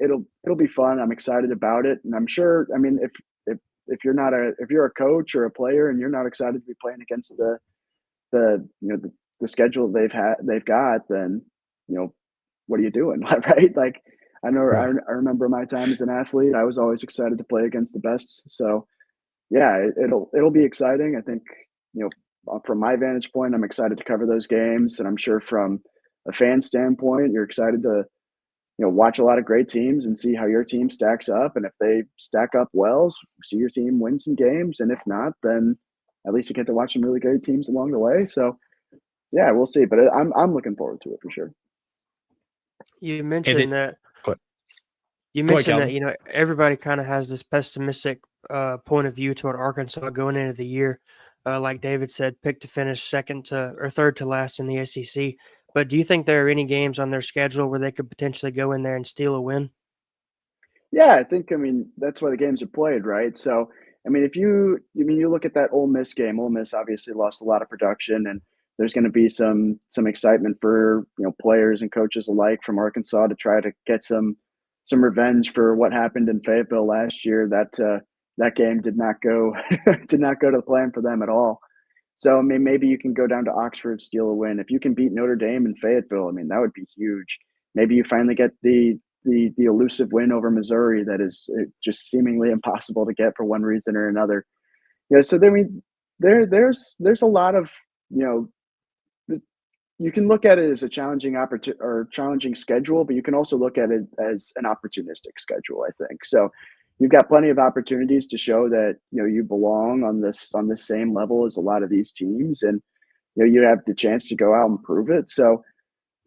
it'll be fun. I'm excited about it, and I'm sure. I mean, if you're a coach or a player and you're not excited to be playing against the schedule they've got, then what are you doing, right? Like, I know I remember my time as an athlete. I was always excited to play against the best. So yeah, it'll be exciting. I think from my vantage point, I'm excited to cover those games, and I'm sure from a fan standpoint, you're excited to watch a lot of great teams and see how your team stacks up. And if they stack up well, see your team win some games, and if not, then at least you get to watch some really great teams along the way. So yeah, we'll see, but I'm looking forward to it for sure. You mentioned that. You mentioned that everybody kind of has this pessimistic point of view toward Arkansas going into the year. Like David said, picked to finish third to last in the SEC. But do you think there are any games on their schedule where they could potentially go in there and steal a win? Yeah, I think that's why the games are played, right? So if you look at that Ole Miss game, Ole Miss obviously lost a lot of production, and there's going to be some excitement for players and coaches alike from Arkansas to try to get some revenge for what happened in Fayetteville last year. That game did not go to plan for them at all. So maybe you can go down to Oxford, steal a win. If you can beat Notre Dame in Fayetteville, that would be huge. Maybe you finally get the elusive win over Missouri that is just seemingly impossible to get for one reason or another. So there's a lot of you can look at it as a challenging challenging schedule, but you can also look at it as an opportunistic schedule, I think. So you've got plenty of opportunities to show that you belong on the same level as a lot of these teams, and you have the chance to go out and prove it. So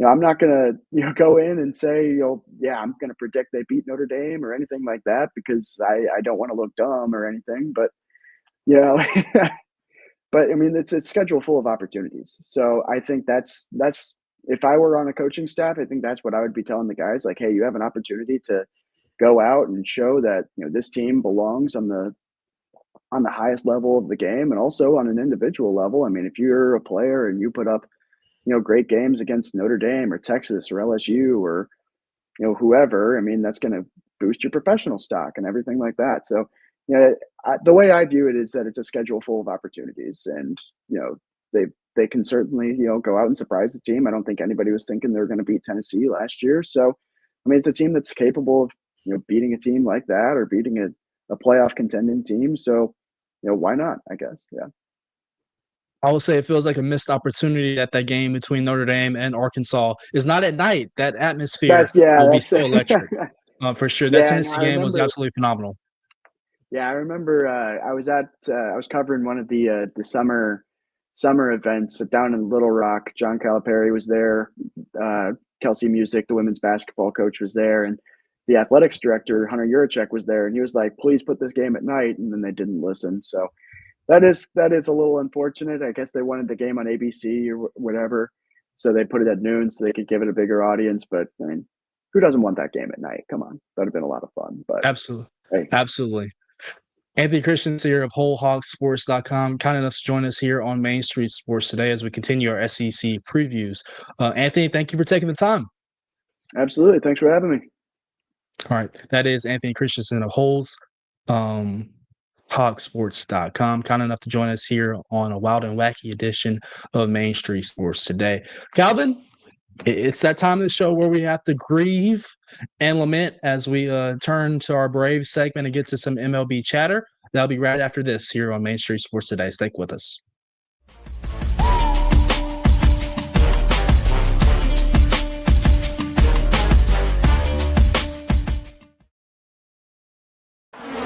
I'm not gonna go in and say I'm gonna predict they beat Notre Dame or anything like that, because I don't want to look dumb or anything, but But it's a schedule full of opportunities. So I think that's if I were on a coaching staff, I think that's what I would be telling the guys. Like, hey, you have an opportunity to go out and show that this team belongs on the highest level of the game, and also on an individual level. I mean, if you're a player and you put up great games against Notre Dame or Texas or LSU or whoever, I mean, that's going to boost your professional stock and everything like that. So the way I view it is that it's a schedule full of opportunities, and they can certainly go out and surprise the team. I don't think anybody was thinking they were going to beat Tennessee last year. So I mean, it's a team that's capable of beating a team like that, or beating a playoff contending team. So why not, I guess. Yeah. I would say it feels like a missed opportunity that game between Notre Dame and Arkansas is not at night. That atmosphere will be so electric, for sure. That Tennessee game was absolutely phenomenal. Yeah, I remember I was covering one of the summer events down in Little Rock. John Calipari was there. Kelsey Music, the women's basketball coach, was there, and the athletics director, Hunter Yurachek, was there, and he was like, please put this game at night, and then they didn't listen. So that is a little unfortunate. I guess they wanted the game on ABC or whatever, so they put it at noon so they could give it a bigger audience. But I mean, who doesn't want that game at night? Come on, that'd have been a lot of fun. But absolutely, hey. Absolutely. Anthony Christensen here of WholeHogSports.com, kind enough to join us here on Main Street Sports today as we continue our SEC previews. Anthony, thank you for taking the time. Absolutely, thanks for having me. All right, that is Anthony Christensen of HogSports.com, kind enough to join us here on a wild and wacky edition of Main Street Sports today. Calvin, it's that time of the show where we have to grieve and lament as we turn to our Braves segment and get to some MLB chatter. That'll be right after this here on Main Street Sports today. Stick with us.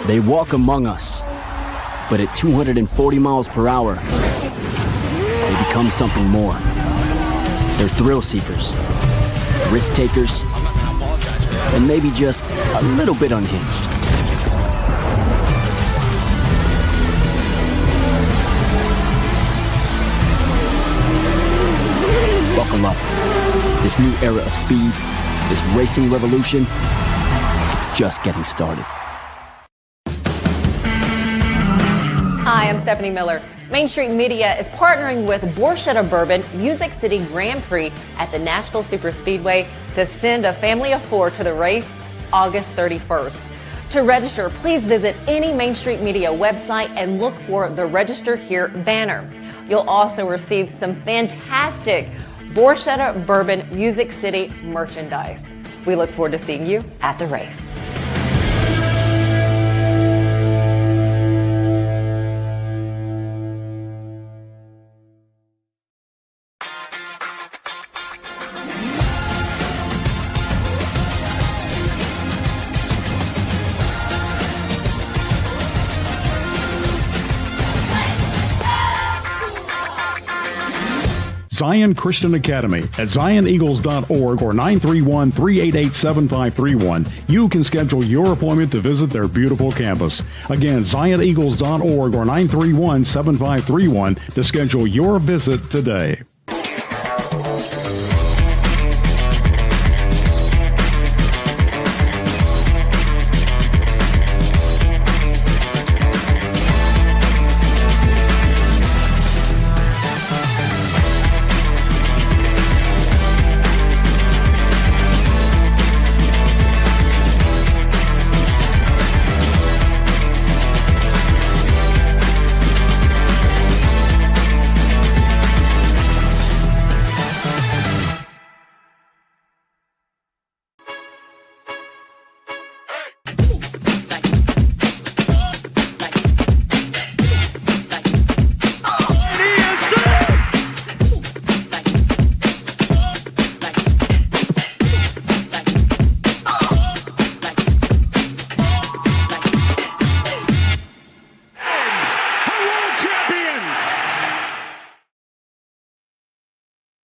They walk among us, but at 240 miles per hour, they become something more. They're thrill seekers, risk takers, and maybe just a little bit unhinged. Buckle up. This new era of speed, this racing revolution, it's just getting started. Hi, I'm Stephanie Miller. Main Street Media is partnering with Borchetta Bourbon Music City Grand Prix at the Nashville Superspeedway to send a family of 4 to the race August 31st. To register, please visit any Main Street Media website and look for the Register Here banner. You'll also receive some fantastic Borchetta Bourbon Music City merchandise. We look forward to seeing you at the race. Zion Christian Academy at zioneagles.org or 931-388-7531. You can schedule your appointment to visit their beautiful campus. Again, zioneagles.org or 931-7531 to schedule your visit today.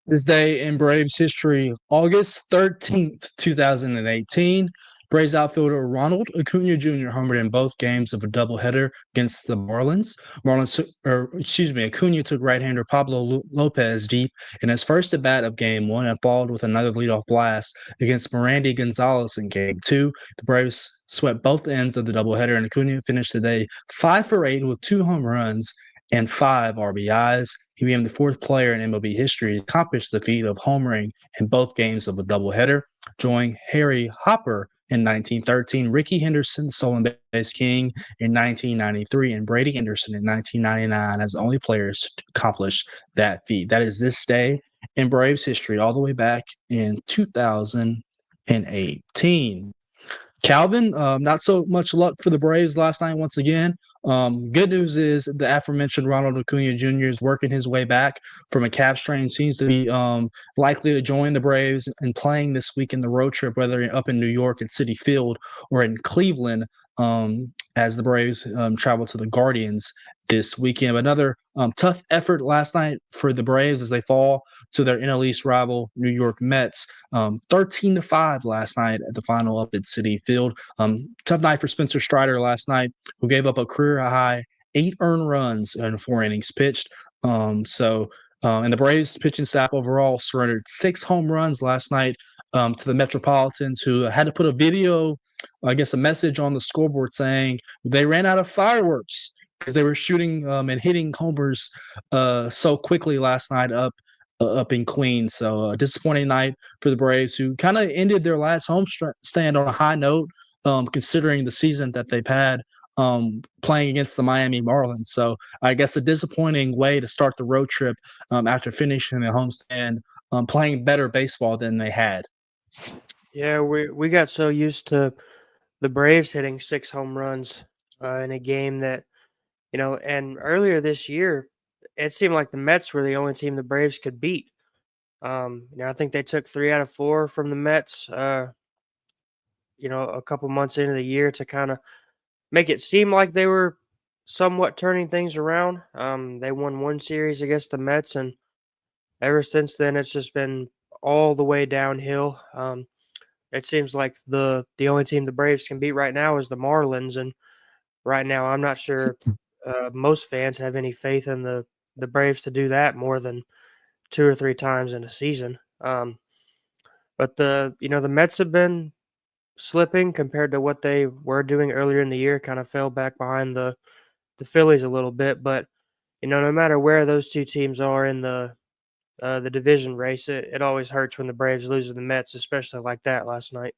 This day in Braves history, August 13th, 2018, Braves outfielder Ronald Acuna Jr. homered in both games of a doubleheader against the Marlins. Acuna took right-hander Pablo Lopez deep in his first at-bat of Game 1 and followed with another leadoff blast against Mirandy Gonzalez in Game 2. The Braves swept both ends of the doubleheader, and Acuna finished the day 5 for 8 with 2 home runs and 5 RBIs. He became the 4th player in MLB history to accomplish the feat of homering in both games of a doubleheader, joining Harry Hopper in 1913, Ricky Henderson, the stolen base king, in 1993, and Brady Anderson in 1999 as the only players to accomplish that feat. That is this day in Braves history, all the way back in 2018. Calvin, not so much luck for the Braves last night once again. Good news is the aforementioned Ronald Acuna Jr. is working his way back from a calf strain. Seems to be likely to join the Braves and playing this week in the road trip, whether up in New York at Citi Field or in Cleveland, as the Braves travel to the Guardians this weekend. Another tough effort last night for the Braves as they fall to their NL East rival New York Mets, 13-5 last night at the final up at Citi Field. Tough night for Spencer Strider last night, who gave up a career high 8 earned runs in 4 innings pitched. And the Braves pitching staff overall surrendered 6 home runs last night to the Metropolitans, who had to put a message on the scoreboard saying they ran out of fireworks because they were shooting and hitting homers so quickly last night up in Queens. So a disappointing night for the Braves, who kind of ended their last homestand on a high note, considering the season that they've had playing against the Miami Marlins. So I guess a disappointing way to start the road trip after finishing the homestand, playing better baseball than they had. Yeah, we got so used to the Braves hitting 6 home runs in a game that, and earlier this year, it seemed like the Mets were the only team the Braves could beat. I think they took 3 out of 4 from the Mets, a couple months into the year to kind of make it seem like they were somewhat turning things around. They won 1 series against the Mets, and ever since then, it's just been all the way downhill. It seems like the only team the Braves can beat right now is the Marlins, and right now I'm not sure most fans have any faith in the Braves to do that more than 2 or 3 times in a season. But the Mets have been slipping compared to what they were doing earlier in the year, kind of fell back behind the Phillies a little bit. But, no matter where those 2 teams are in the division race, it always hurts when the Braves lose to the Mets, especially like that last night.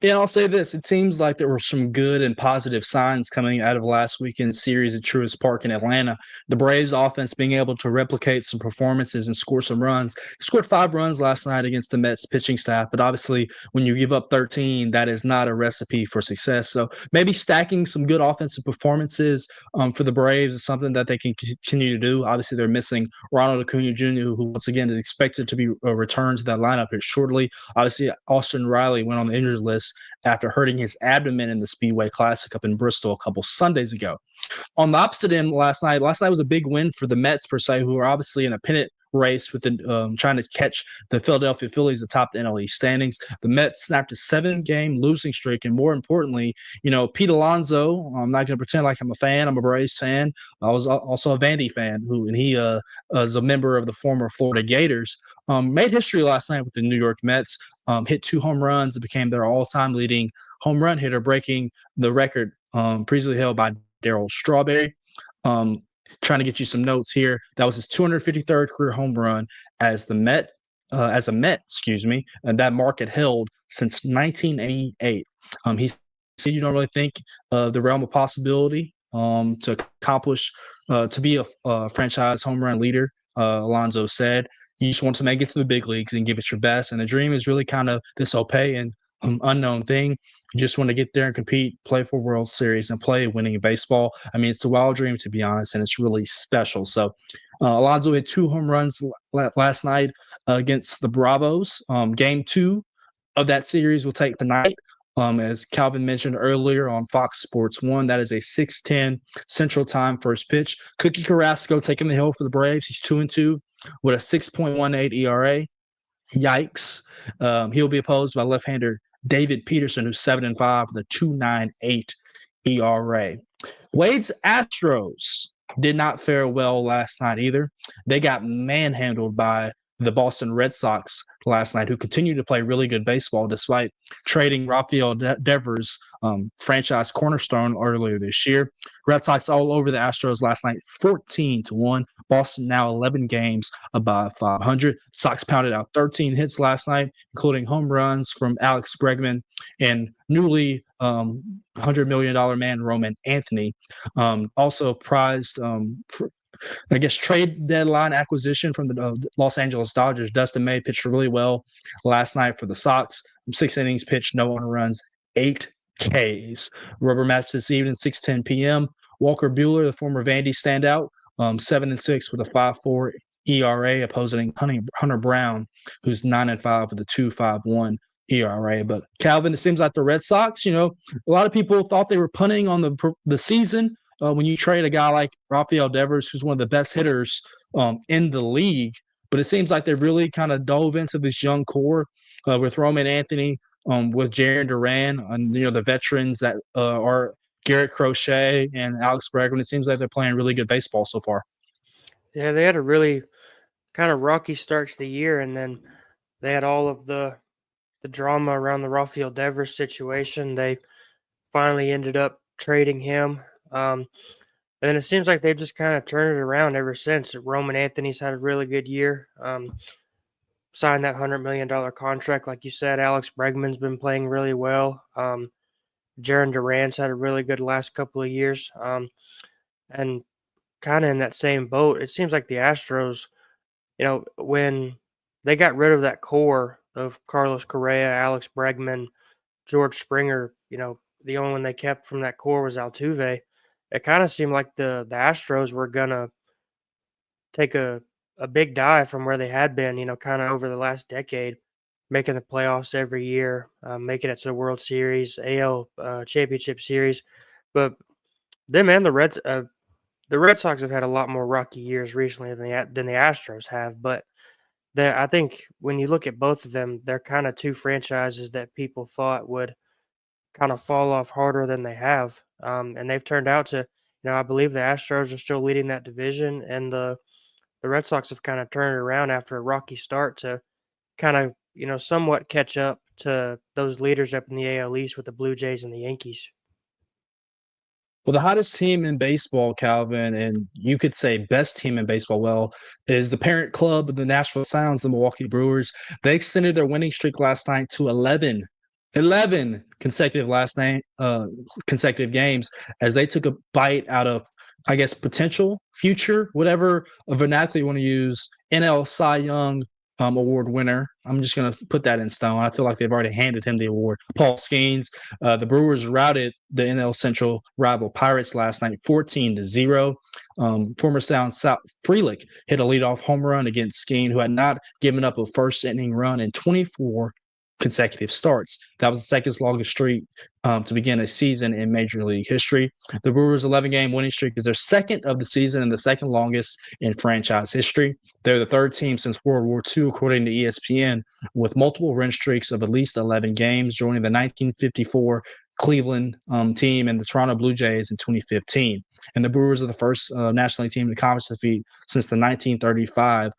Yeah, I'll say this. It seems like there were some good and positive signs coming out of last weekend's series at Truist Park in Atlanta. The Braves offense being able to replicate some performances and score some runs. Scored 5 runs last night against the Mets pitching staff, but obviously when you give up 13, that is not a recipe for success. So maybe stacking some good offensive performances for the Braves is something that they can continue to do. Obviously, they're missing Ronald Acuna Jr., who once again is expected to be returned to that lineup here shortly. Obviously, Austin Riley went on the injured list after hurting his abdomen in the Speedway Classic up in Bristol a couple Sundays ago. On the opposite end last night was a big win for the Mets, per se, who are obviously in a pennant race with trying to catch the Philadelphia Phillies atop the NL East standings. The Mets snapped a 7-game losing streak, and more importantly, Pete Alonso. I'm not going to pretend like I'm a fan. I'm a Braves fan. I was also a Vandy fan, and he is a member of the former Florida Gators. Made history last night with the New York Mets. Hit 2 home runs and became their all-time leading home run hitter, breaking the record previously held by Darryl Strawberry. Trying to get you some notes here. That was his 253rd career home run as a Met, and that mark had held since 1988. He said you don't really think the realm of possibility to accomplish, to be a franchise home run leader. Alonso said you just want to make it to the big leagues and give it your best. And the dream is really kind of this opaque and unknown thing. You just want to get there and compete, play for World Series, and play winning baseball. I mean, it's a wild dream, to be honest, and it's really special. So Alonso hit 2 home runs last night against the Bravos. Game 2 of that series will take tonight. As Calvin mentioned earlier on Fox Sports 1, that is a 6:10 Central Time first pitch. Cookie Carrasco taking the hill for the Braves. He's 2-2 with a 6.18 ERA. Yikes. He'll be opposed by left-hander David Peterson, who's 7-5 with a 2.98 ERA. Wade's Astros did not fare well last night either. They got manhandled by the Boston Red Sox last night, who continued to play really good baseball despite trading Rafael Devers, franchise cornerstone, earlier this year. Red Sox all over the Astros last night, 14-1. Boston now 11 games above 500. Sox pounded out 13 hits last night, including home runs from Alex Bregman and newly $100 million man Roman Anthony. Also prized trade deadline acquisition from the Los Angeles Dodgers. Dustin May pitched really well last night for the Sox. 6 innings pitched, no earned runs, 8 Ks. Rubber match this evening, 6:10 p.m. Walker Buehler, the former Vandy standout, 7-6 with a 5.4 ERA, opposing Hunter Brown, who's 9-5 with a 2.51 ERA. But Calvin, it seems like the Red Sox, a lot of people thought they were punting on the season. When you trade a guy like Rafael Devers, who's one of the best hitters in the league, but it seems like they really kind of dove into this young core with Roman Anthony, with Jarren Duran, and the veterans that are Garrett Crochet and Alex Bregman. It seems like they're playing really good baseball so far. Yeah, they had a really kind of rocky start to the year, and then they had all of the drama around the Rafael Devers situation. They finally ended up trading him. And it seems like they've just kind of turned it around ever since. Roman Anthony's had a really good year. Signed that $100 million contract, like you said. Alex Bregman's been playing really well. Jarren Duran's had a really good last couple of years. And kind of in that same boat, it seems like the Astros, when they got rid of that core of Carlos Correa, Alex Bregman, George Springer, the only one they kept from that core was Altuve. It kind of seemed like the Astros were going to take a big dive from where they had been, kind of over the last decade, making the playoffs every year, making it to the World Series, AL Championship Series. But them and the Red Sox have had a lot more rocky years recently than the Astros have. But I think when you look at both of them, they're kind of two franchises that people thought would kind of fall off harder than they have. And they've turned out to, I believe the Astros are still leading that division, and the Red Sox have kind of turned it around after a rocky start to kind of, somewhat catch up to those leaders up in the AL East with the Blue Jays and the Yankees. Well, the hottest team in baseball, Calvin, and you could say best team in baseball, is the parent club of the Nashville Sounds, the Milwaukee Brewers. They extended their winning streak last night to 11 consecutive games as they took a bite out of, I guess, potential future, whatever vernacular you want to use, NL Cy Young award winner. I'm just going to put that in stone. I feel like they've already handed him the award. Paul Skeens. The Brewers routed the NL Central rival Pirates last night 14-0. Former Sound South Frelick hit a leadoff home run against Skeen, who had not given up a first inning run in 24 consecutive starts. That was the second longest streak to begin a season in Major League history. The Brewers' 11-game winning streak is their second of the season and the second longest in franchise history. They're the third team since World War II, according to ESPN, with multiple win streaks of at least 11 games, joining the 1954 Cleveland team and the Toronto Blue Jays in 2015. And the Brewers are the first National League team to accomplish the feat since the 1935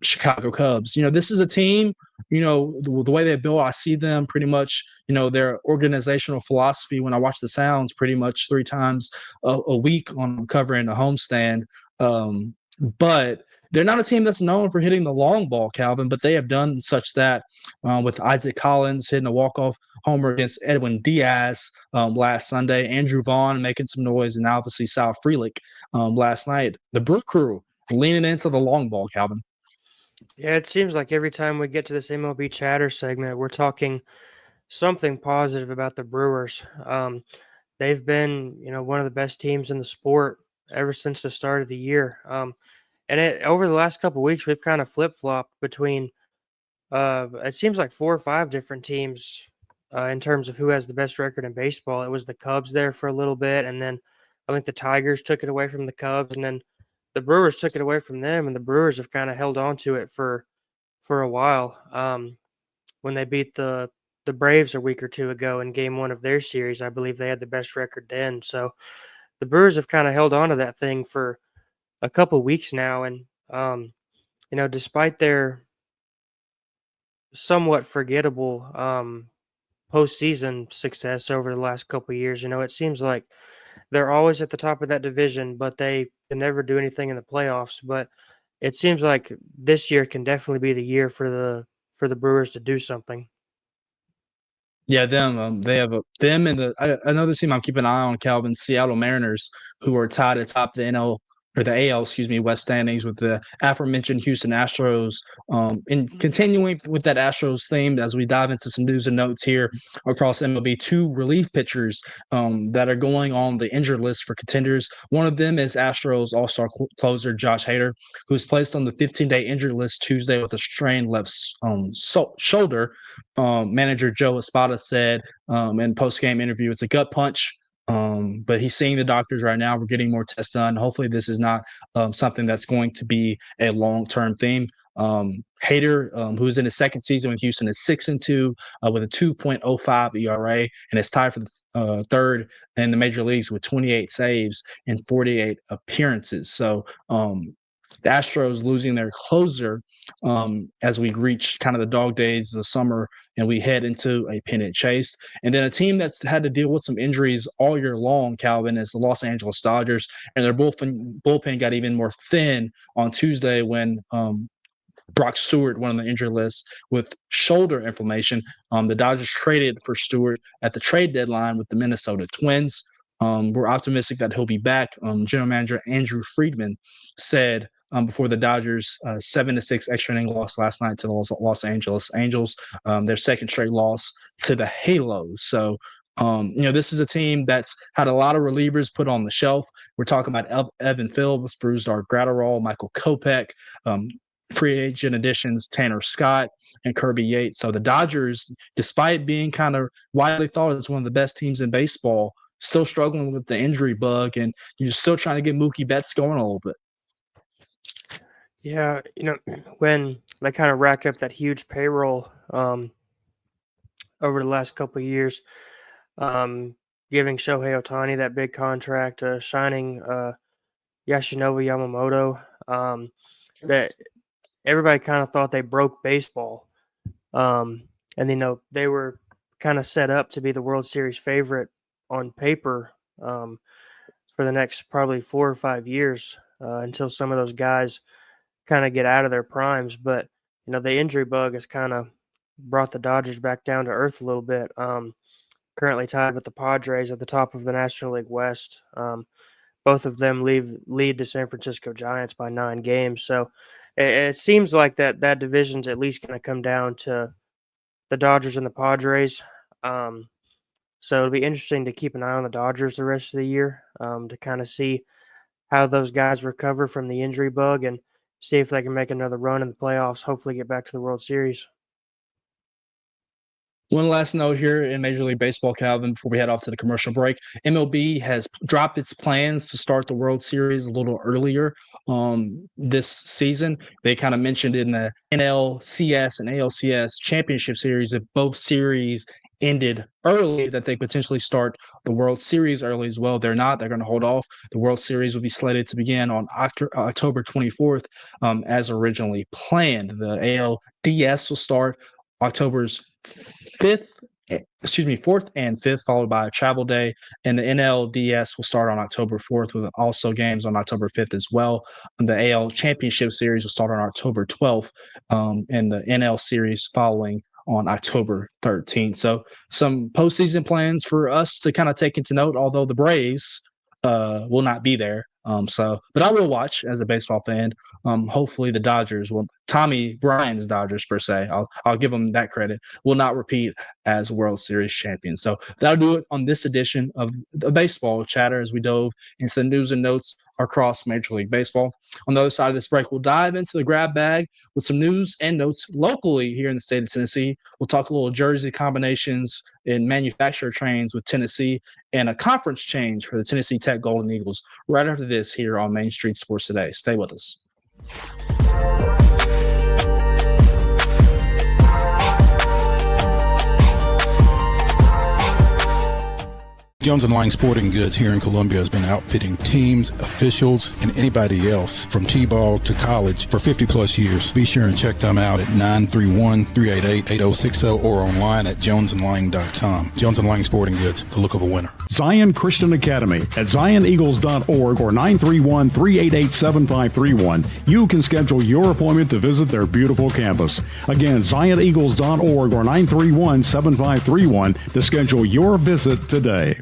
Chicago Cubs. This is a team, the way they built, I see them pretty much, their organizational philosophy when I watch the Sounds pretty much 3 times a week on covering a homestand. But they're not a team that's known for hitting the long ball, Calvin, but they have done such that with Isaac Collins hitting a walk-off homer against Edwin Diaz last Sunday, Andrew Vaughn making some noise, and obviously Sal Frelick last night. The Brew Crew leaning into the long ball, Calvin. Yeah, it seems like every time we get to this MLB chatter segment, we're talking something positive about the Brewers. They've been, one of the best teams in the sport ever since the start of the year. And over the last couple of weeks, we've kind of flip-flopped between, it seems like 4 or 5 different teams in terms of who has the best record in baseball. It was the Cubs there for a little bit, and then I think the Tigers took it away from the Cubs, and then the Brewers took it away from them, and the Brewers have kind of held on to it for a while. When they beat the the Braves a week or two ago in game one of their series. I believe they had the best record then. So the Brewers have kind of held on to that thing for a couple weeks now. And, despite their somewhat forgettable postseason success over the last couple of years, it seems like they're always at the top of that division, but they can never do anything in the playoffs. But it seems like this year can definitely be the year for the Brewers to do something. Yeah, them. They have them and another team I'm keeping an eye on, Calvin, Seattle Mariners, who are tied atop the NL or the AL, West standings with the aforementioned Houston Astros. And continuing with that Astros theme, as we dive into some news and notes here across MLB, two relief pitchers that are going on the injured list for contenders. One of them is Astros All-Star closer Josh Hader, who was placed on the 15-day injured list Tuesday with a strained left shoulder. Manager Joe Espada said in post-game interview, it's a gut punch. But he's seeing the doctors right now. We're getting more tests done. Hopefully this is not something that's going to be a long-term theme. Hader, who's in his second season with Houston, is 6-2 with a 2.05 ERA and is tied for the third in the major leagues with 28 saves and 48 appearances. So the Astros losing their closer as we reach kind of the dog days of summer and we head into a pennant chase. And then a team that's had to deal with some injuries all year long, Calvin, is the Los Angeles Dodgers. And their bullpen got even more thin on Tuesday when Brock Stewart went on the injury list with shoulder inflammation. The Dodgers traded for Stewart at the trade deadline with the Minnesota Twins. We're optimistic that he'll be back. General Manager Andrew Friedman said before the Dodgers' 7-6 extra inning loss last night to the Los Angeles Angels, their second straight loss to the Halos. So, this is a team that's had a lot of relievers put on the shelf. We're talking about Evan Phillips, Brusdar Graterol, Michael Kopech, free agent additions, Tanner Scott and Kirby Yates. So the Dodgers, despite being kind of widely thought as one of the best teams in baseball, still struggling with the injury bug, and you're still trying to get Mookie Betts going a little bit. Yeah, when they kind of racked up that huge payroll over the last couple of years, giving Shohei Ohtani that big contract, signing Yoshinobu Yamamoto, that everybody kind of thought they broke baseball. And, they were kind of set up to be the World Series favorite on paper for the next probably 4 or 5 years until some of those guys kind of get out of their primes. But, the injury bug has kind of brought the Dodgers back down to earth a little bit. Currently tied with the Padres at the top of the National League West. Both of them lead the San Francisco Giants by 9 games. So it seems like that division's at least going to come down to the Dodgers and the Padres. So it'll be interesting to keep an eye on the Dodgers the rest of the year to kind of see how those guys recover from the injury bug and see if they can make another run in the playoffs, hopefully get back to the World Series. One last note here in Major League Baseball, Calvin, before we head off to the commercial break. MLB has dropped its plans to start the World Series a little earlier this season. They kind of mentioned in the NLCS and ALCS championship series that both series ended early, that they potentially start the World Series early as well. They're not. They're going to hold off. The World Series will be slated to begin on October 24th as originally planned. The ALDS will start October's 4th and 5th, followed by a travel day. And the NLDS will start on October 4th with also games on October 5th as well. And the AL Championship Series will start on October 12th, and the NL Series following on October 13th. So some postseason plans for us to kind of take into note, although the Braves will not be there. But I will watch as a baseball fan. Hopefully the Dodgers will, Tommy Bryan's Dodgers per se, I'll give them that credit, will not repeat as World Series champions. So that'll do it on this edition of the Baseball Chatter as we dove into the news and notes across Major League Baseball. On the other side of this break, we'll dive into the grab bag with some news and notes locally here in the state of Tennessee. We'll talk a little jersey combinations and manufacturer trains with Tennessee and a conference change for the Tennessee Tech Golden Eagles right after this here on Main Street Sports Today. Stay with us. Jones & Lang Sporting Goods here in Columbia has been outfitting teams, officials, and anybody else from T-ball to college for 50-plus years. Be sure and check them out at 931-388-8060 or online at jonesandlang.com. Jones & Lang Sporting Goods, the look of a winner. Zion Christian Academy at zioneagles.org or 931-388-7531. You can schedule your appointment to visit their beautiful campus. Again, zioneagles.org or 931-7531 to schedule your visit today.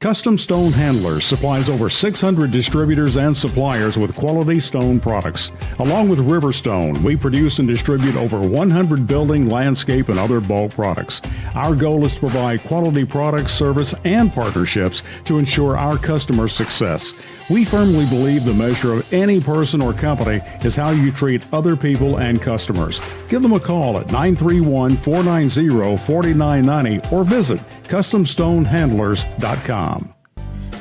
Custom Stone Handlers supplies over 600 distributors and suppliers with quality stone products. Along with Riverstone, we produce and distribute over 100 building, landscape, and other bulk products. Our goal is to provide quality products, service, and partnerships to ensure our customers' success. We firmly believe the measure of any person or company is how you treat other people and customers. Give them a call at 931-490-4990 or visit CustomStoneHandlers.com.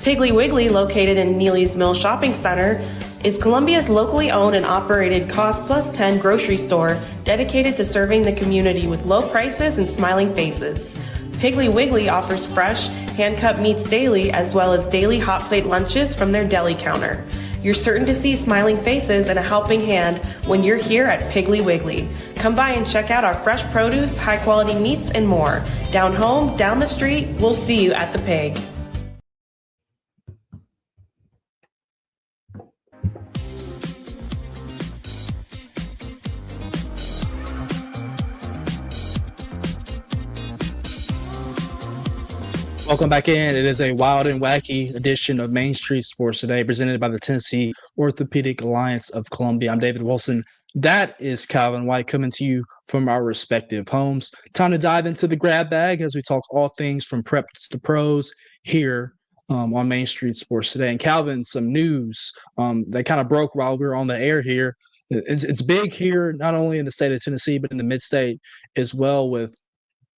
Piggly Wiggly, located in Neely's Mill Shopping Center, is Columbia's locally owned and operated Cost Plus 10 grocery store dedicated to serving the community with low prices and smiling faces. Piggly Wiggly offers fresh, hand-cut meats daily as well as daily hot plate lunches from their deli counter. You're certain to see smiling faces and a helping hand when you're here at Piggly Wiggly. Come by and check out our fresh produce, high-quality meats, and more. Down home, down the street, we'll see you at the Pig. Welcome back in. It is a wild and wacky edition of Main Street Sports Today, presented by the Tennessee Orthopedic Alliance of Columbia. I'm David Wilson. That is Calvin White coming to you from our respective homes. Time to dive into the grab bag as we talk all things from preps to pros here on Main Street Sports Today. And Calvin, some news that kind of broke while we were on the air here. It's big here, not only in the state of Tennessee, but in the mid-state as well, with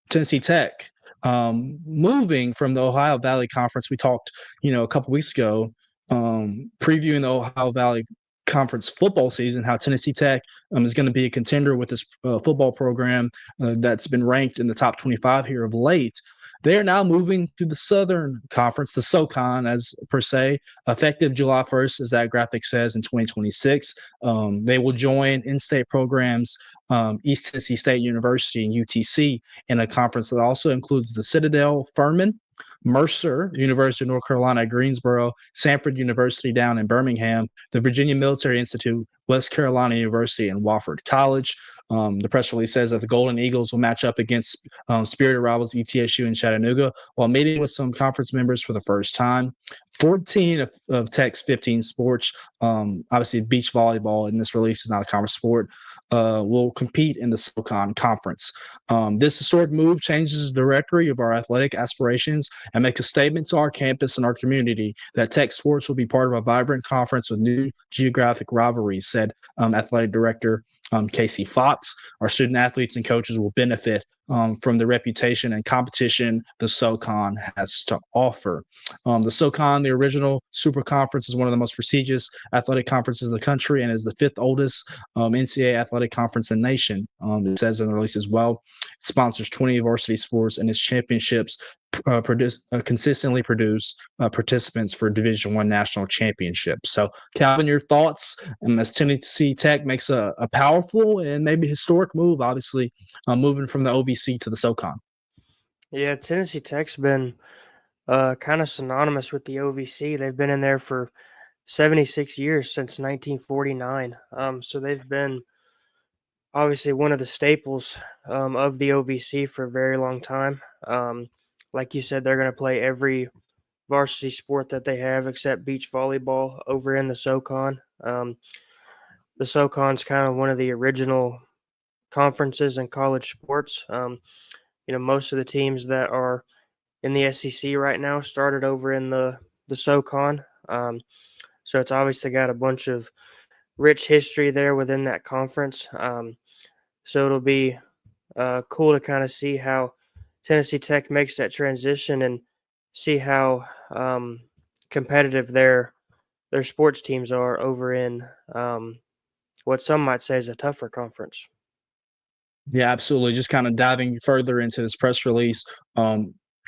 Tennessee Tech moving from the Ohio Valley Conference. We talked, a couple weeks ago, previewing the Ohio Valley Conference football season, how Tennessee Tech is going to be a contender with this football program that's been ranked in the top 25 here of late. They are now moving to the Southern Conference, the SoCon, as per se, effective July 1st, as that graphic says, in 2026. They will join in-state programs, East Tennessee State University and UTC, in a conference that also includes the Citadel, Furman, Mercer, University of North Carolina at Greensboro, Samford University down in Birmingham, the Virginia Military Institute, West Carolina University, and Wofford College. The press release says that the Golden Eagles will match up against spirited rivals ETSU and Chattanooga while meeting with some conference members for the first time. 14 of Tech's 15 sports, obviously beach volleyball in this release is not a conference sport, will compete in the SoCon Conference. This historic move changes the directory of our athletic aspirations and makes a statement to our campus and our community that Tech sports will be part of a vibrant conference with new geographic rivalries, said athletic director Casey Fox. Our student athletes and coaches will benefit from the reputation and competition the SoCon has to offer. The SoCon, the original Super Conference, is one of the most prestigious athletic conferences in the country and is the fifth oldest NCAA athletic conference in the nation. It says in the release as well. It sponsors 20 varsity sports, and its championships consistently produce participants for Division I national championships. So, Calvin, your thoughts as Tennessee Tech makes a powerful and maybe historic move, obviously, moving from the OVC to the SoCon. Yeah, Tennessee Tech's been kind of synonymous with the OVC. They've been in there for 76 years, since 1949. So they've been obviously one of the staples of the OVC for a very long time. Like you said, they're going to play every varsity sport that they have except beach volleyball over in the SoCon. The SoCon's kind of one of the original conferences in college sports. Most of the teams that are in the SEC right now started over in the SoCon. So it's obviously got a bunch of rich history there within that conference. So it'll be cool to kind of see how Tennessee Tech makes that transition and see how competitive their sports teams are over in what some might say is a tougher conference. Yeah, absolutely. Just kind of diving further into this press release,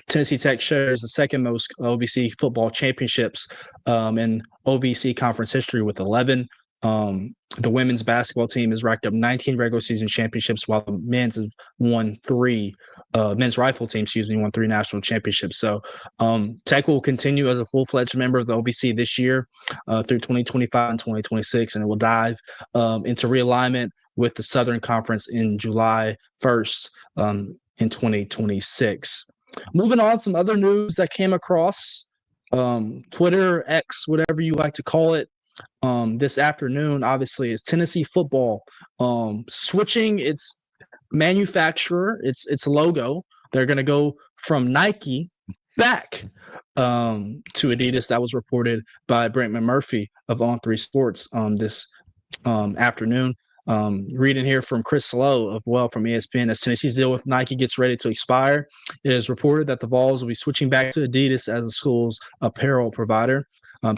Tennessee Tech shares the second most OVC football championships in OVC conference history with 11. The women's basketball team has racked up 19 regular season championships, while the men's have won 3. Men's rifle team, won 3 national championships. So Tech will continue as a full-fledged member of the OVC this year through 2025 and 2026, and it will dive into realignment with the Southern Conference in July 1st in 2026. Moving on, some other news that came across Twitter, X, whatever you like to call it, this afternoon, obviously, is Tennessee football switching its manufacturer, its logo. They're going to go from Nike back to Adidas. That was reported by Brent McMurphy of On3 Sports this afternoon. Reading here from Chris Lowe from ESPN, as Tennessee's deal with Nike gets ready to expire, it is reported that the Vols will be switching back to Adidas as the school's apparel provider.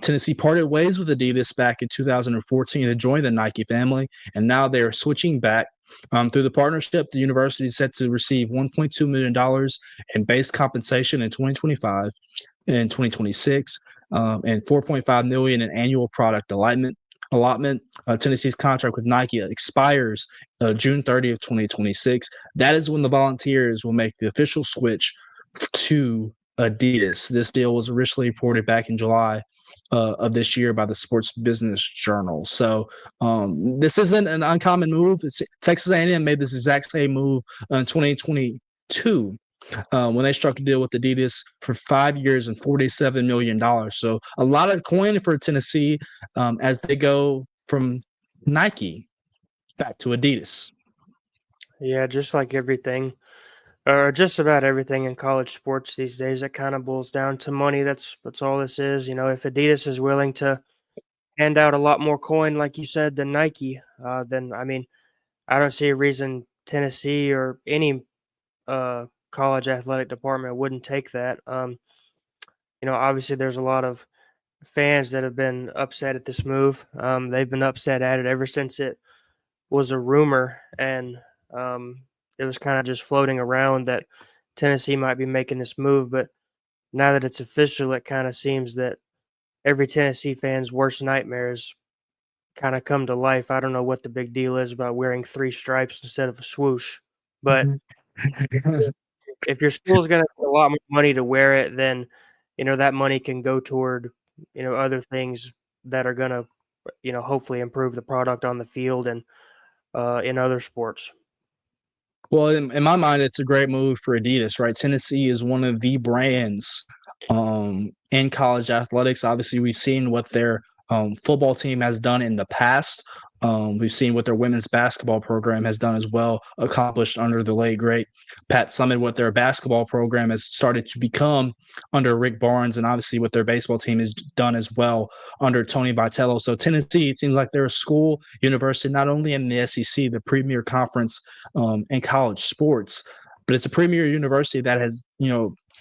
Tennessee parted ways with Adidas back in 2014 to join the Nike family, and now they are switching back. Through the partnership, the university is set to receive $1.2 million in base compensation in 2025 and 2026, and $4.5 million in annual product allotment. Tennessee's contract with Nike expires June 30th, 2026. That is when the Volunteers will make the official switch to Adidas. This deal was originally reported back in July of this year by the Sports Business Journal. So this isn't an uncommon move. Texas A&M made this exact same move in 2022 when they struck a deal with Adidas for 5 years and $47 million. So a lot of coin for Tennessee as they go from Nike back to Adidas. Yeah, just like everything, or just about everything in college sports these days, it kind of boils down to money. That's all this is. If Adidas is willing to hand out a lot more coin, like you said, than Nike, then I don't see a reason Tennessee or any college athletic department wouldn't take that. Obviously there's a lot of fans that have been upset at this move. They've been upset at it ever since it was a rumor, and it was kind of just floating around that Tennessee might be making this move. But now that it's official, it kind of seems that every Tennessee fan's worst nightmares kind of come to life. I don't know what the big deal is about wearing 3 stripes instead of a swoosh, but if your school's going to have a lot more money to wear it, then that money can go toward other things that are going to hopefully improve the product on the field and in other sports. Well, in my mind, it's a great move for Adidas, right? Tennessee is one of the brands in college athletics. Obviously, we've seen what their football team has done in the past. We've seen what their women's basketball program has done as well, accomplished under the late, great Pat Summitt, what their basketball program has started to become under Rick Barnes, and obviously what their baseball team has done as well under Tony Vitello. So Tennessee, it seems like they're a school, university, not only in the SEC, the premier conference in college sports, but it's a premier university that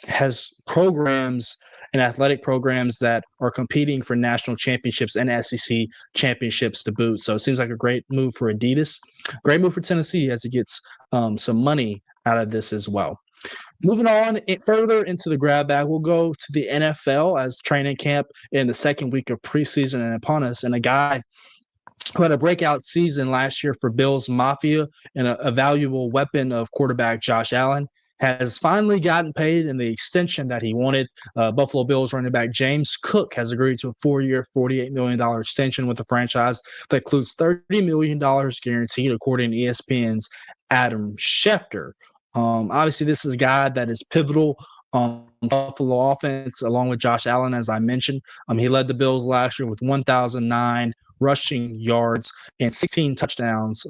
has programs and athletic programs that are competing for national championships and SEC championships to boot. So it seems like a great move for Adidas. Great move for Tennessee as it gets some money out of this as well. Moving on further into the grab bag, we'll go to the NFL as training camp in the second week of preseason and upon us. And a guy who had a breakout season last year for Bills Mafia and a valuable weapon of quarterback Josh Allen has finally gotten paid in the extension that he wanted. Buffalo Bills running back James Cook has agreed to a 4-year, $48 million extension with the franchise that includes $30 million guaranteed, according to ESPN's Adam Schefter. Obviously, this is a guy that is pivotal on Buffalo offense, along with Josh Allen, as I mentioned. He led the Bills last year with 1,009 rushing yards and 16 touchdowns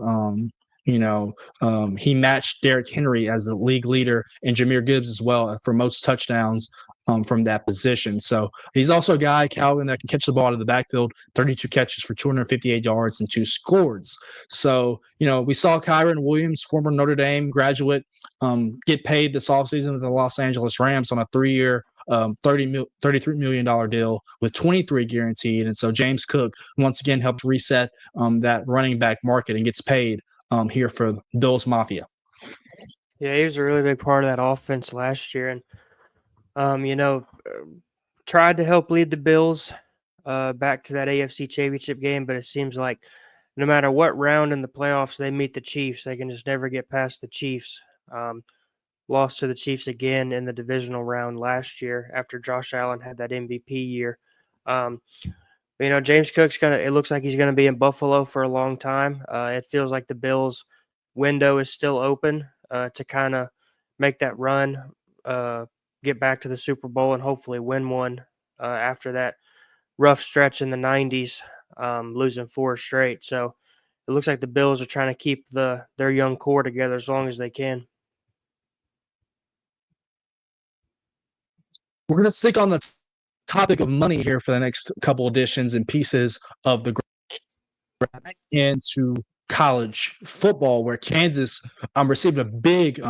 He matched Derrick Henry as the league leader and Jahmyr Gibbs as well for most touchdowns from that position. So he's also a guy, Calvin, that can catch the ball out of the backfield, 32 catches for 258 yards and 2 scores. So, we saw Kyron Williams, former Notre Dame graduate, get paid this offseason with the Los Angeles Rams on a 3-year, $33 million deal with 23 guaranteed. And so James Cook once again helped reset that running back market and gets paid here for Bills Mafia. Yeah, he was a really big part of that offense last year, and tried to help lead the Bills back to that AFC Championship game, but it seems like no matter what round in the playoffs they meet the Chiefs, they can just never get past the Chiefs. Lost to the Chiefs again in the divisional round last year after Josh Allen had that MVP year. James Cook's it looks like he's going to be in Buffalo for a long time. It feels like the Bills' window is still open to kind of make that run, get back to the Super Bowl, and hopefully win one after that rough stretch in the 90s, losing 4 straight. So it looks like the Bills are trying to keep their young core together as long as they can. We're going to stick on the topic of money here for the next couple editions and pieces of the into college football, where Kansas received a big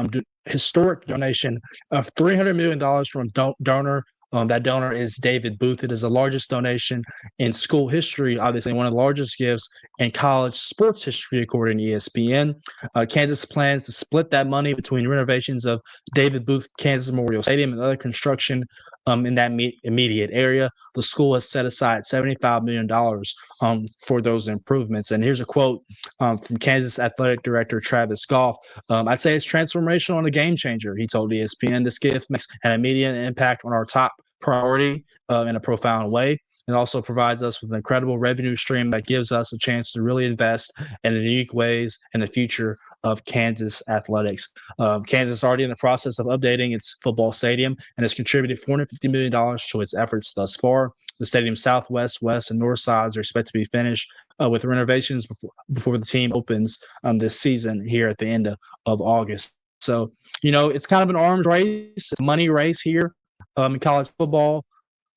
historic donation of $300 million from a donor. That donor is David Booth. It is the largest donation in school history, obviously one of the largest gifts in college sports history, according to ESPN. Kansas plans to split that money between renovations of David Booth Kansas Memorial Stadium and other construction in that immediate area. The school has set aside $75 million for those improvements. And here's a quote from Kansas Athletic Director Travis Goff. I'd say it's transformational and a game changer, he told ESPN. This gift makes an immediate impact on our top priority in a profound way. It also provides us with an incredible revenue stream that gives us a chance to really invest in unique ways in the future of Kansas athletics. Kansas is already in the process of updating its football stadium and has contributed $450 million to its efforts thus far. The stadium's southwest, west, and north sides are expected to be finished with renovations before the team opens this season here at the end of August. So, it's kind of an arms race, a money race here in college football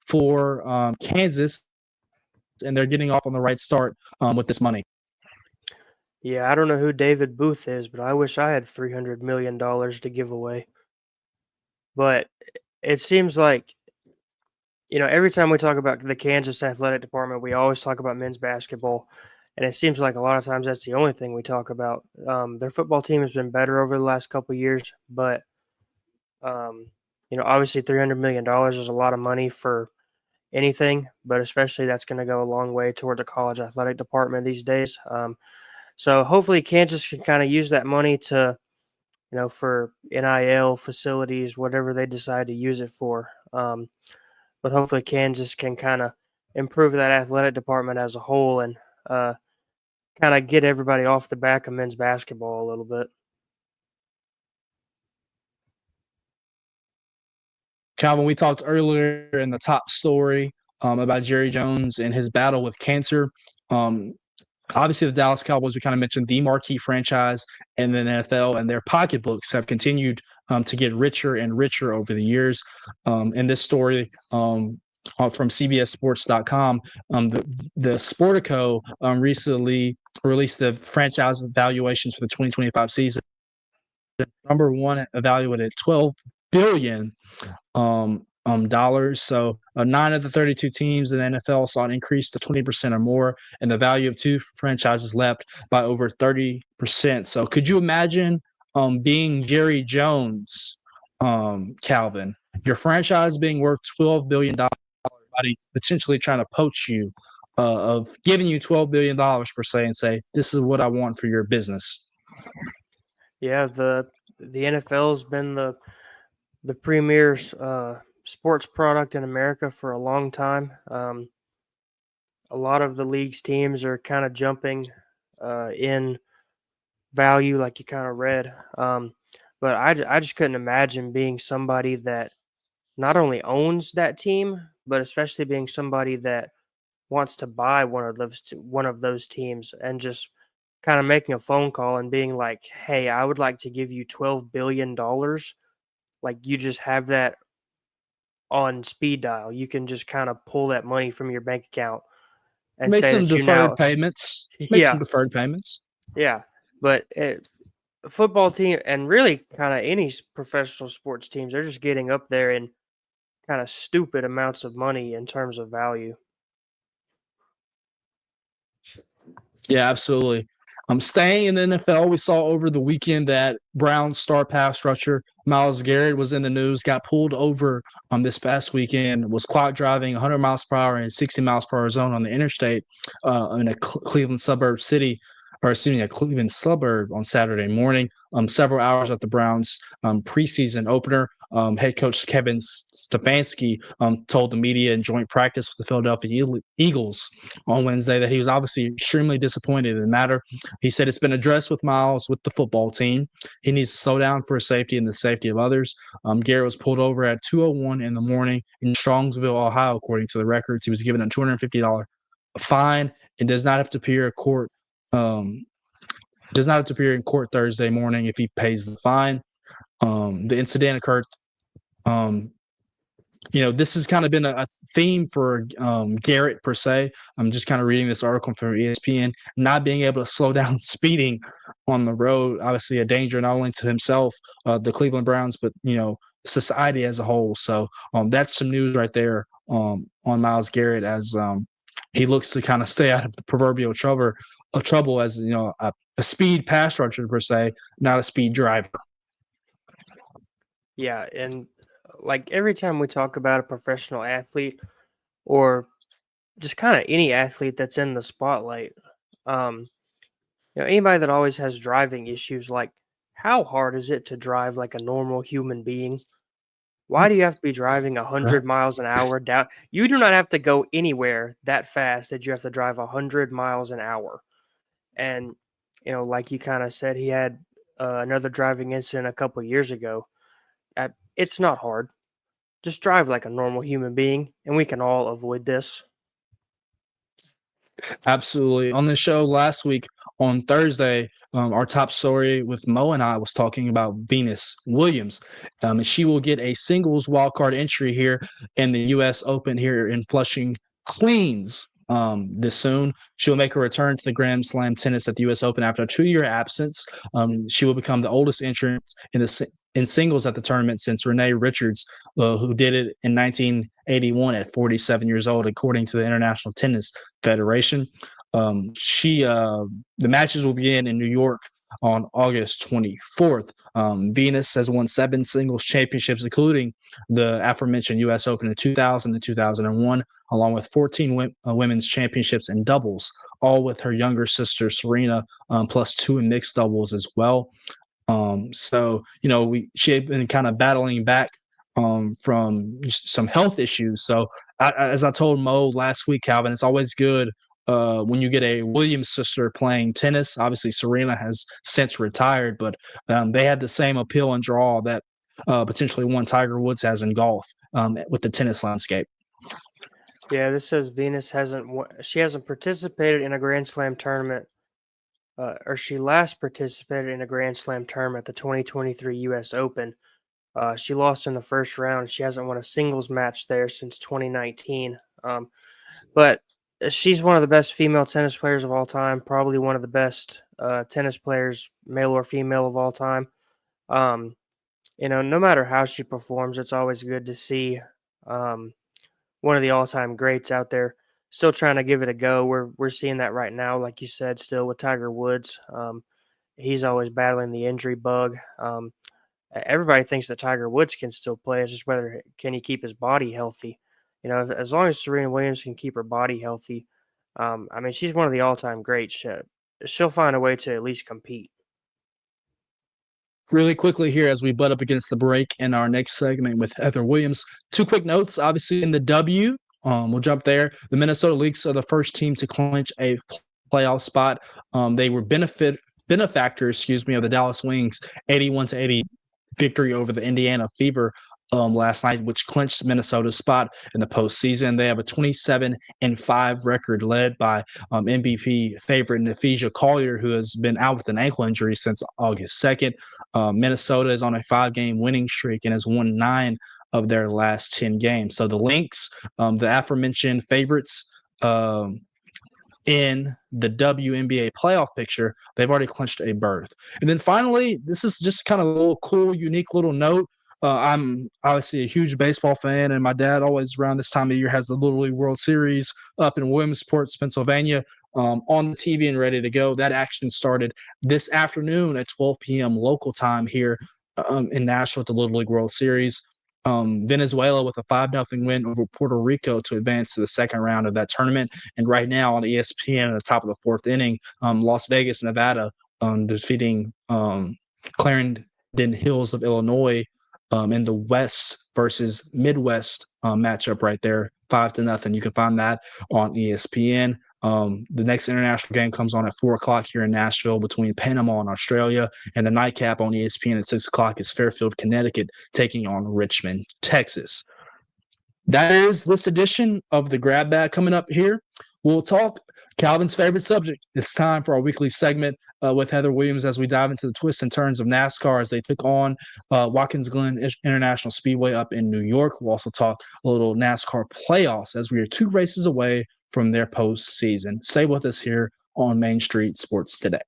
for Kansas, and they're getting off on the right start with this money. Yeah, I don't know who David Booth is, but I wish I had $300 million to give away. But it seems like, every time we talk about the Kansas athletic department, we always talk about men's basketball. And it seems like a lot of times that's the only thing we talk about. Their football team has been better over the last couple of years, but obviously $300 million is a lot of money for anything, but especially that's going to go a long way toward the college athletic department these days. So hopefully Kansas can kind of use that money to, for NIL facilities, whatever they decide to use it for. But hopefully Kansas can kind of improve that athletic department as a whole and kind of get everybody off the back of men's basketball a little bit. Calvin, we talked earlier in the top story about Jerry Jones and his battle with cancer. Obviously, the Dallas Cowboys, we kind of mentioned, the marquee franchise in the NFL, and their pocketbooks have continued to get richer and richer over the years. In this story from CBSSports.com, the Sportico recently released the franchise valuations for the 2025 season. Number one evaluated at $12 billion dollars. So 9 of the 32 teams in the NFL saw an increase to 20% or more, and the value of 2 franchises leapt by over 30%. So could you imagine being Jerry Jones, Calvin, your franchise being worth $12 billion, potentially trying to poach you, of giving you $12 billion per se and say, this is what I want for your business? Yeah, the NFL's been the premier sports product in America for a long time. A lot of the league's teams are kind of jumping in value, like you kind of read. But I just couldn't imagine being somebody that not only owns that team, but especially being somebody that wants to buy one of those teams and just kind of making a phone call and being like, "Hey, I would like to give you $12 billion." Like, you just have that on speed dial. You can just kind of pull that money from your bank account and Make say some that you deferred now, payments. Make some yeah, deferred payments. yeah. But a football team and really kind of any professional sports teams, they're just getting up there in kind of stupid amounts of money in terms of value. Yeah, absolutely. Staying in the NFL, we saw over the weekend that Brown's star pass rusher Myles Garrett was in the news, got pulled over this past weekend, was clock driving 100 miles per hour and 60 miles per hour zone on the interstate in a Cleveland suburb city, or excuse me, a Cleveland suburb on Saturday morning, several hours at the Browns preseason opener. Head coach Kevin Stefanski told the media in joint practice with the Philadelphia Eagles on Wednesday that he was obviously extremely disappointed in the matter. He said it's been addressed with Myles with the football team. He needs to slow down for his safety and the safety of others. Garrett was pulled over at 2:01 in the morning in Strongsville, Ohio, according to the records. He was given a $250 fine and does not have to appear in court. Does not have to appear in court Thursday morning if he pays the fine. The incident occurred. This has kind of been a theme for Garrett per se. I'm just kind of reading this article from ESPN. Not being able to slow down speeding on the road, obviously a danger not only to himself, the Cleveland Browns, but society as a whole. So that's some news right there on Myles Garrett as he looks to kind of stay out of the proverbial trouble as a speed pass rusher per se, not a speed driver. Yeah, and like every time we talk about a professional athlete or just kind of any athlete that's in the spotlight, anybody that always has driving issues, like how hard is it to drive like a normal human being? Why do you have to be driving 100 miles an hour down? You do not have to go anywhere that fast that you have to drive 100 miles an hour. And, like you kind of said, he had another driving incident a couple years ago. It's not hard. Just drive like a normal human being, and we can all avoid this. Absolutely. On the show last week on Thursday, our top story with Mo and I was talking about Venus Williams. And she will get a singles wildcard entry here in the U.S. Open here in Flushing, Queens. This soon. She will make a return to the Grand Slam tennis at the U.S. Open after a 2-year absence. She will become the oldest entrant in singles at the tournament since Renee Richards, who did it in 1981 at 47 years old, according to the International Tennis Federation. The matches will begin in New York on August 24th. Venus has won 7 singles championships, including the aforementioned U.S. Open in 2000 and 2001, along with 14 women's championships in doubles, all with her younger sister Serena, plus 2 in mixed doubles as well. She had been kind of battling back from some health issues. So as I told Mo last week, Calvin, it's always good when you get a Williams sister playing tennis. Obviously, Serena has since retired, but they had the same appeal and draw that potentially one Tiger Woods has in golf with the tennis landscape. Yeah, this says Venus hasn't participated in a Grand Slam tournament, or she last participated in a Grand Slam tournament, the 2023 U.S. Open. She lost in the first round. She hasn't won a singles match there since 2019. But she's one of the best female tennis players of all time, probably one of the best tennis players, male or female, of all time. No matter how she performs, it's always good to see one of the all-time greats out there still trying to give it a go. We're seeing that right now, like you said, still with Tiger Woods. He's always battling the injury bug. Everybody thinks that Tiger Woods can still play. It's just whether can he keep his body healthy. As long as Serena Williams can keep her body healthy, she's one of the all-time greats. She'll find a way to at least compete. Really quickly here as we butt up against the break in our next segment with Heather Williams. 2 quick notes. Obviously, in the W, we'll jump there. The Minnesota Lynx are the first team to clinch a playoff spot. They were benefactors, of the Dallas Wings 81-80 victory over the Indiana Fever last night, which clinched Minnesota's spot in the postseason. They have a 27-5 record led by MVP favorite Nephesia Collier, who has been out with an ankle injury since August 2nd. Minnesota is on a 5-game winning streak and has won 9 of their last 10 games. So the Lynx, the aforementioned favorites, in the WNBA playoff picture, they've already clinched a berth. And then finally, this is just kind of a little cool, unique little note. I'm obviously a huge baseball fan, and my dad always around this time of year has the Little League World Series up in Williamsport, Pennsylvania, on the TV and ready to go. That action started this afternoon at 12 p.m. local time here in Nashville at the Little League World Series. Venezuela with a 5-0 win over Puerto Rico to advance to the second round of that tournament. And right now on ESPN at the top of the fourth inning, Las Vegas, Nevada, defeating Clarendon Hills of Illinois in the West versus Midwest matchup right there, 5-0. You can find that on ESPN. The next international game comes on at 4 o'clock here in Nashville between Panama and Australia. And the nightcap on ESPN at 6 o'clock is Fairfield, Connecticut, taking on Richmond, Texas. That is this edition of the Grab Bag. Coming up here, we'll talk Calvin's favorite subject. It's time for our weekly segment with Heather Williams as we dive into the twists and turns of NASCAR as they took on Watkins Glen International Speedway up in New York. We'll also talk a little NASCAR playoffs as we are 2 races away from their postseason. Stay with us here on Main Street Sports Today.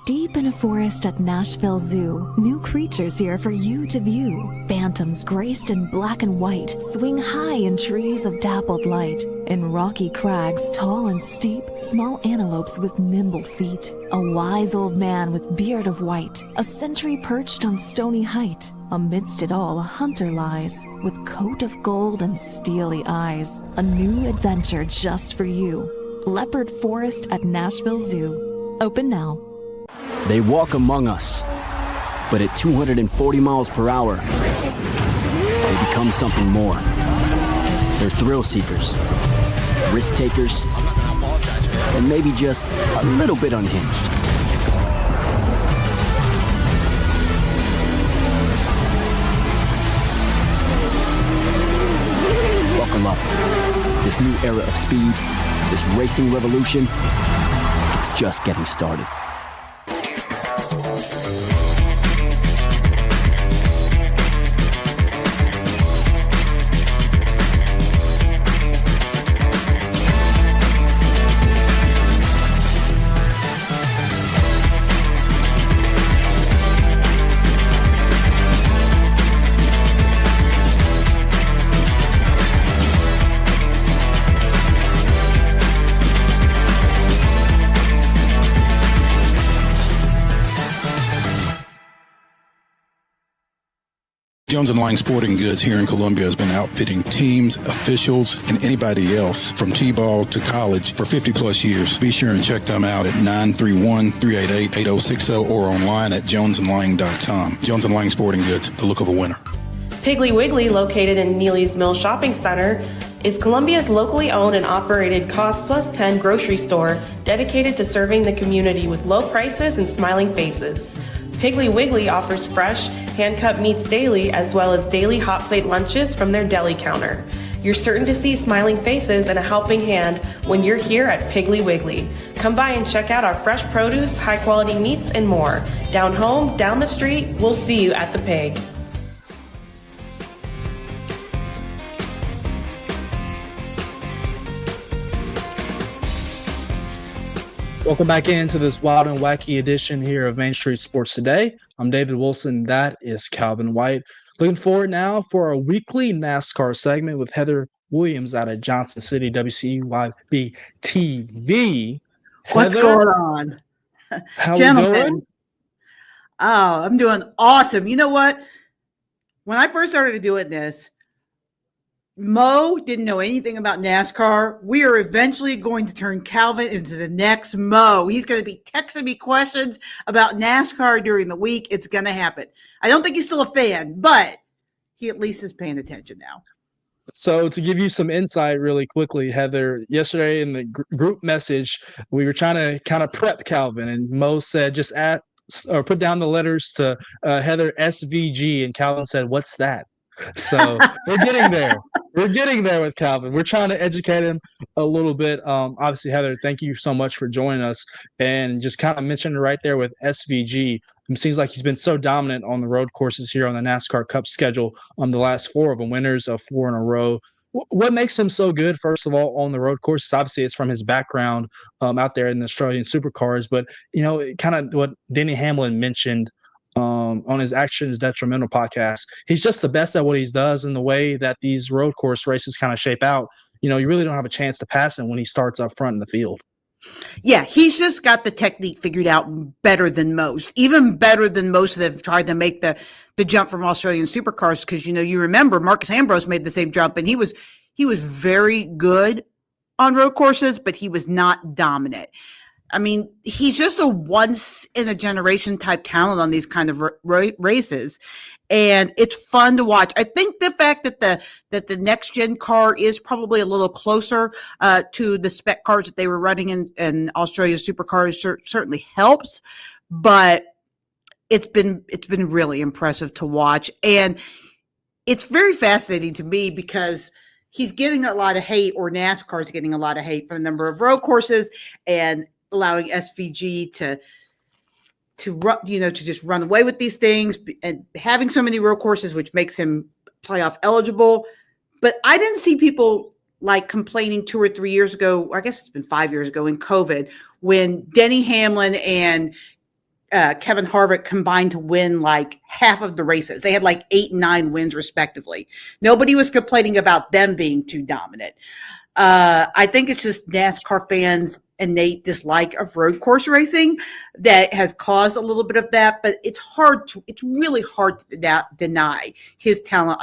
Deep in a forest at Nashville Zoo, new creatures here for you to view. Bantams graced in black and white swing high in trees of dappled light. In rocky crags, tall and steep, small antelopes with nimble feet. A wise old man with beard of white, a sentry perched on stony height. Amidst it all, a hunter lies, with coat of gold and steely eyes. A new adventure just for you. Leopard Forest at Nashville Zoo. Open now. They walk among us, but at 240 miles per hour, they become something more. They're thrill seekers, risk takers, and maybe just a little bit unhinged. Buckle up. This new era of speed, this racing revolution, it's just getting started. Jones & Lang Sporting Goods here in Columbia has been outfitting teams, officials, and anybody else from T-ball to college for 50-plus years. Be sure and check them out at 931-388-8060 or online at jonesandlang.com. Jones & Lang Sporting Goods, the look of a winner. Piggly Wiggly, located in Neely's Mill Shopping Center, is Columbia's locally owned and operated Cost Plus 10 grocery store dedicated to serving the community with low prices and smiling faces. Piggly Wiggly offers fresh, hand-cut meats daily, as well as daily hot plate lunches from their deli counter. You're certain to see smiling faces and a helping hand when you're here at Piggly Wiggly. Come by and check out our fresh produce, high-quality meats, and more. Down home, down the street, we'll see you at the Pig. Welcome back into this wild and wacky edition here of Main Street Sports Today. I'm David Wilson. That is Calvin White. Looking forward now for our weekly NASCAR segment with Heather Williams out of Johnson City, WCYB-TV. What's going on? How Gentlemen. you doing? Oh, I'm doing awesome. You know what? When I first started doing this, Mo didn't know anything about NASCAR. We are eventually going to turn Calvin into the next Mo. He's going to be texting me questions about NASCAR during the week. It's going to happen. I don't think he's still a fan, but he at least is paying attention now. So to give you some insight really quickly, Heather, yesterday in the group message, we were trying to kind of prep Calvin, and Mo said just add or put down the letters to Heather SVG, and Calvin said, "What's that?" So we're getting there. We're getting there with Calvin. We're trying to educate him a little bit. Obviously, Heather, thank you so much for joining us, and just kind of mentioned right there with SVG. It seems like he's been so dominant on the road courses here on the NASCAR Cup schedule. The last 4 of them, winners of 4 in a row. What makes him so good, first of all, on the road courses? Obviously, it's from his background out there in the Australian supercars, but kind of what Denny Hamlin mentioned on his Actions Detrimental podcast. He's just the best at what he does, in the way that these road course races kind of shape out. You really don't have a chance to pass him when he starts up front in the field. Yeah, he's just got the technique figured out better than most, even better than most that have tried to make the jump from Australian supercars. Because you remember Marcus Ambrose made the same jump, and he was very good on road courses, but he was not dominant. I mean, he's just a once in a generation type talent on these kind of races, and it's fun to watch. I think the fact that the next gen car is probably a little closer to the spec cars that they were running in Australia supercars certainly helps, but it's been really impressive to watch, and it's very fascinating to me because he's getting a lot of hate, or NASCAR's getting a lot of hate for the number of road courses and allowing SVG to just run away with these things, and having so many road courses, which makes him playoff eligible. But I didn't see people like complaining 2 or 3 years ago. I guess it's been 5 years ago in COVID, when Denny Hamlin and Kevin Harvick combined to win like half of the races. They had like 8 and 9 wins respectively. Nobody was complaining about them being too dominant. I think it's just NASCAR fans' innate dislike of road course racing that has caused a little bit of that, but it's really hard to deny his talent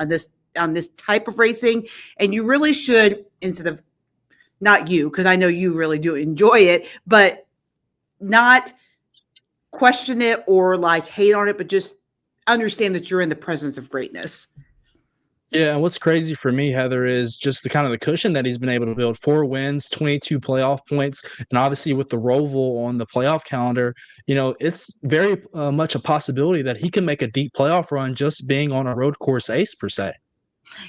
on this type of racing. And you really should, instead of, not you, because I know you really do enjoy it, but not question it or like hate on it, but just understand that you're in the presence of greatness. Yeah, and what's crazy for me, Heather, is just the kind of the cushion that he's been able to build. 4 wins, 22 playoff points, and obviously with the Roval on the playoff calendar, it's very much a possibility that he can make a deep playoff run just being on a road course ace per se.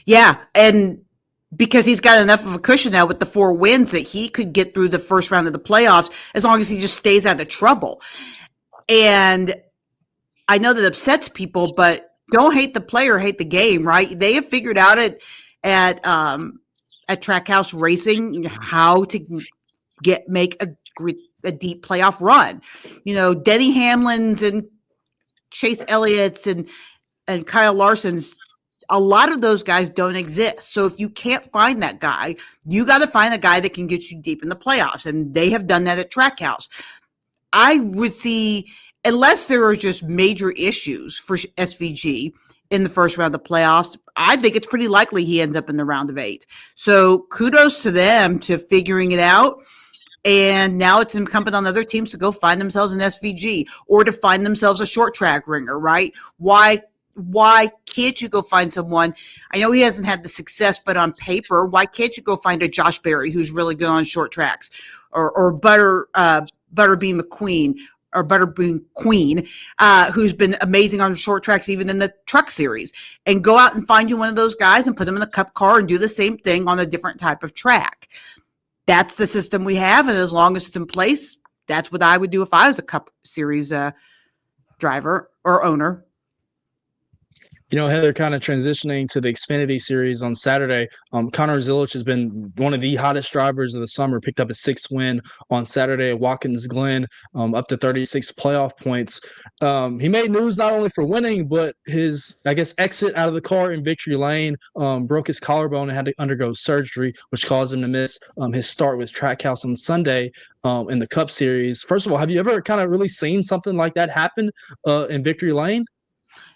Yeah, and because he's got enough of a cushion now with the 4 wins that he could get through the first round of the playoffs as long as he just stays out of trouble. And I know that upsets people, but don't hate the player, hate the game, right? They have figured out at Trackhouse Racing how to make a deep playoff run. Denny Hamlin's and Chase Elliott's and Kyle Larson's, a lot of those guys don't exist. So if you can't find that guy, you got to find a guy that can get you deep in the playoffs, and they have done that at Trackhouse. I would see, unless there are just major issues for SVG in the first round of the playoffs, I think it's pretty likely he ends up in the round of 8. So kudos to them to figuring it out. And now it's incumbent on other teams to go find themselves an SVG or to find themselves a short track ringer, right? Why can't you go find someone? I know he hasn't had the success, but on paper, why can't you go find a Josh Berry who's really good on short tracks, or Butterbean McQueen, or Butterbean Queen, who's been amazing on short tracks, even in the truck series, and go out and find you one of those guys and put them in a cup car and do the same thing on a different type of track. That's the system we have. And as long as it's in place, that's what I would do if I was a cup series driver or owner. Heather, kind of transitioning to the Xfinity Series on Saturday, Connor Zilic has been one of the hottest drivers of the summer, picked up a 6th win on Saturday at Watkins Glen, up to 36 playoff points. He made news not only for winning, but his, exit out of the car in victory lane, broke his collarbone and had to undergo surgery, which caused him to miss his start with Trackhouse on Sunday in the Cup Series. First of all, have you ever kind of really seen something like that happen in victory lane?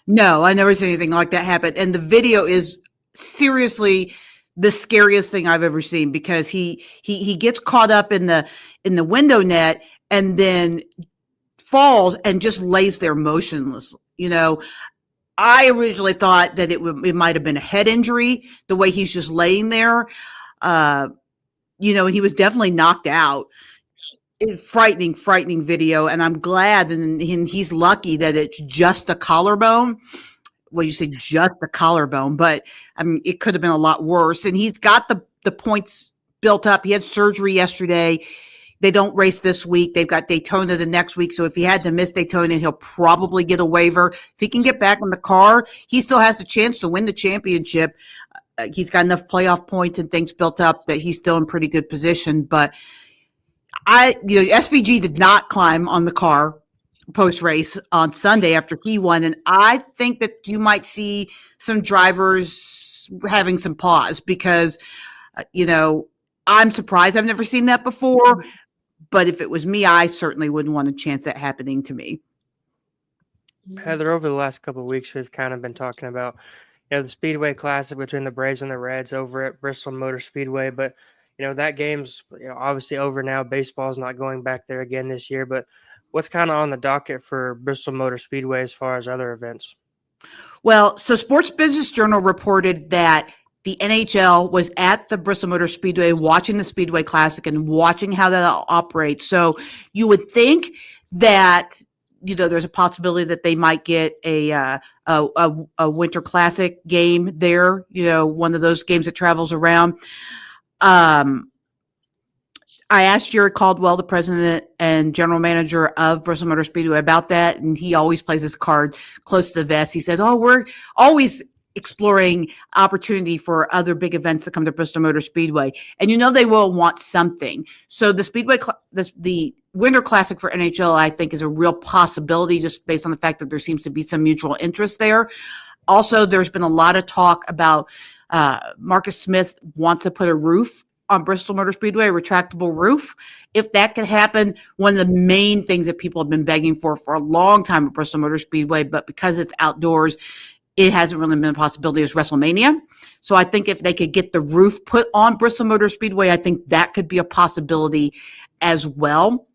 No, I never seen anything like that happen. And the video is seriously the scariest thing I've ever seen, because he gets caught up in the window net and then falls and just lays there motionless. I originally thought that it might have been a head injury, the way he's just laying there. And he was definitely knocked out. Frightening video. And I'm glad, and he's lucky that it's just a collarbone. Well, you say just a collarbone, but I mean, it could have been a lot worse. And he's got the points built up. He had surgery yesterday. They don't race this week. They've got Daytona the next week. So if he had to miss Daytona, he'll probably get a waiver. If he can get back in the car, he still has a chance to win the championship. He's got enough playoff points and things built up that he's still in pretty good position. But SVG did not climb on the car post race on Sunday after he won. And I think that you might see some drivers having some pause because, I'm surprised. I've never seen that before. But if it was me, I certainly wouldn't want a chance that happening to me. Heather, over the last couple of weeks, we've kind of been talking about, the Speedway Classic between the Braves and the Reds over at Bristol Motor Speedway. But, that game's obviously over now. Baseball's not going back there again this year. But what's kind of on the docket for Bristol Motor Speedway as far as other events? Well, so Sports Business Journal reported that the NHL was at the Bristol Motor Speedway watching the Speedway Classic and watching how that operates. So you would think that, there's a possibility that they might get a Winter Classic game there, one of those games that travels around. I asked Jerry Caldwell, the president and general manager of Bristol Motor Speedway, about that, and he always plays his card close to the vest. He says, we're always exploring opportunity for other big events that come to Bristol Motor Speedway. And they will want something. So the Speedway, the Winter Classic for NHL, I think, is a real possibility just based on the fact that there seems to be some mutual interest there. Also, there's been a lot of talk about Marcus Smith wants to put a roof on Bristol Motor Speedway, a retractable roof. If that could happen, one of the main things that people have been begging for a long time at Bristol Motor Speedway, but because it's outdoors, it hasn't really been a possibility, is WrestleMania. So I think if they could get the roof put on Bristol Motor Speedway, I think that could be a possibility as well.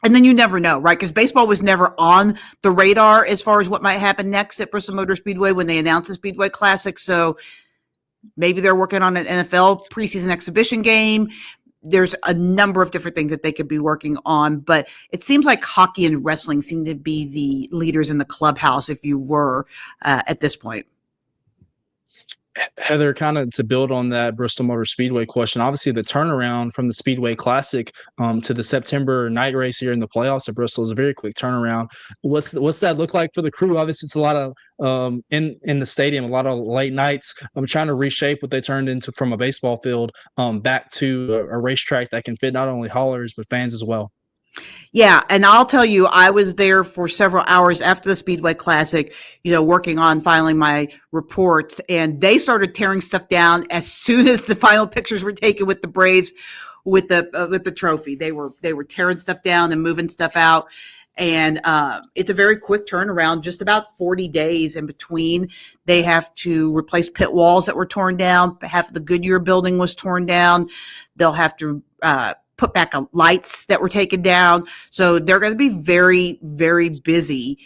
And then you never know, right? Because baseball was never on the radar as far as what might happen next at Bristol Motor Speedway when they announced the Speedway Classic. So maybe they're working on an NFL preseason exhibition game. There's a number of different things that they could be working on, but it seems like hockey and wrestling seem to be the leaders in the clubhouse, if you were, at this point. Heather, kind of to build on that Bristol Motor Speedway question, obviously the turnaround from the Speedway Classic to the September night race here in the playoffs at Bristol is a very quick turnaround. What's that look like for the crew? Obviously, it's a lot of in the stadium, a lot of late nights. I'm trying to reshape what they turned into from a baseball field back to a racetrack that can fit not only haulers but fans as well. Yeah, and I'll tell you, I was there for several hours after the Speedway Classic, working on filing my reports, and they started tearing stuff down as soon as the final pictures were taken with the Braves with the trophy. They were tearing stuff down and moving stuff out, and it's a very quick turnaround, just about 40 days in between. They have to replace pit walls that were torn down. Half of the Goodyear building was torn down. They'll have to put back lights that were taken down. So they're going to be very, very busy,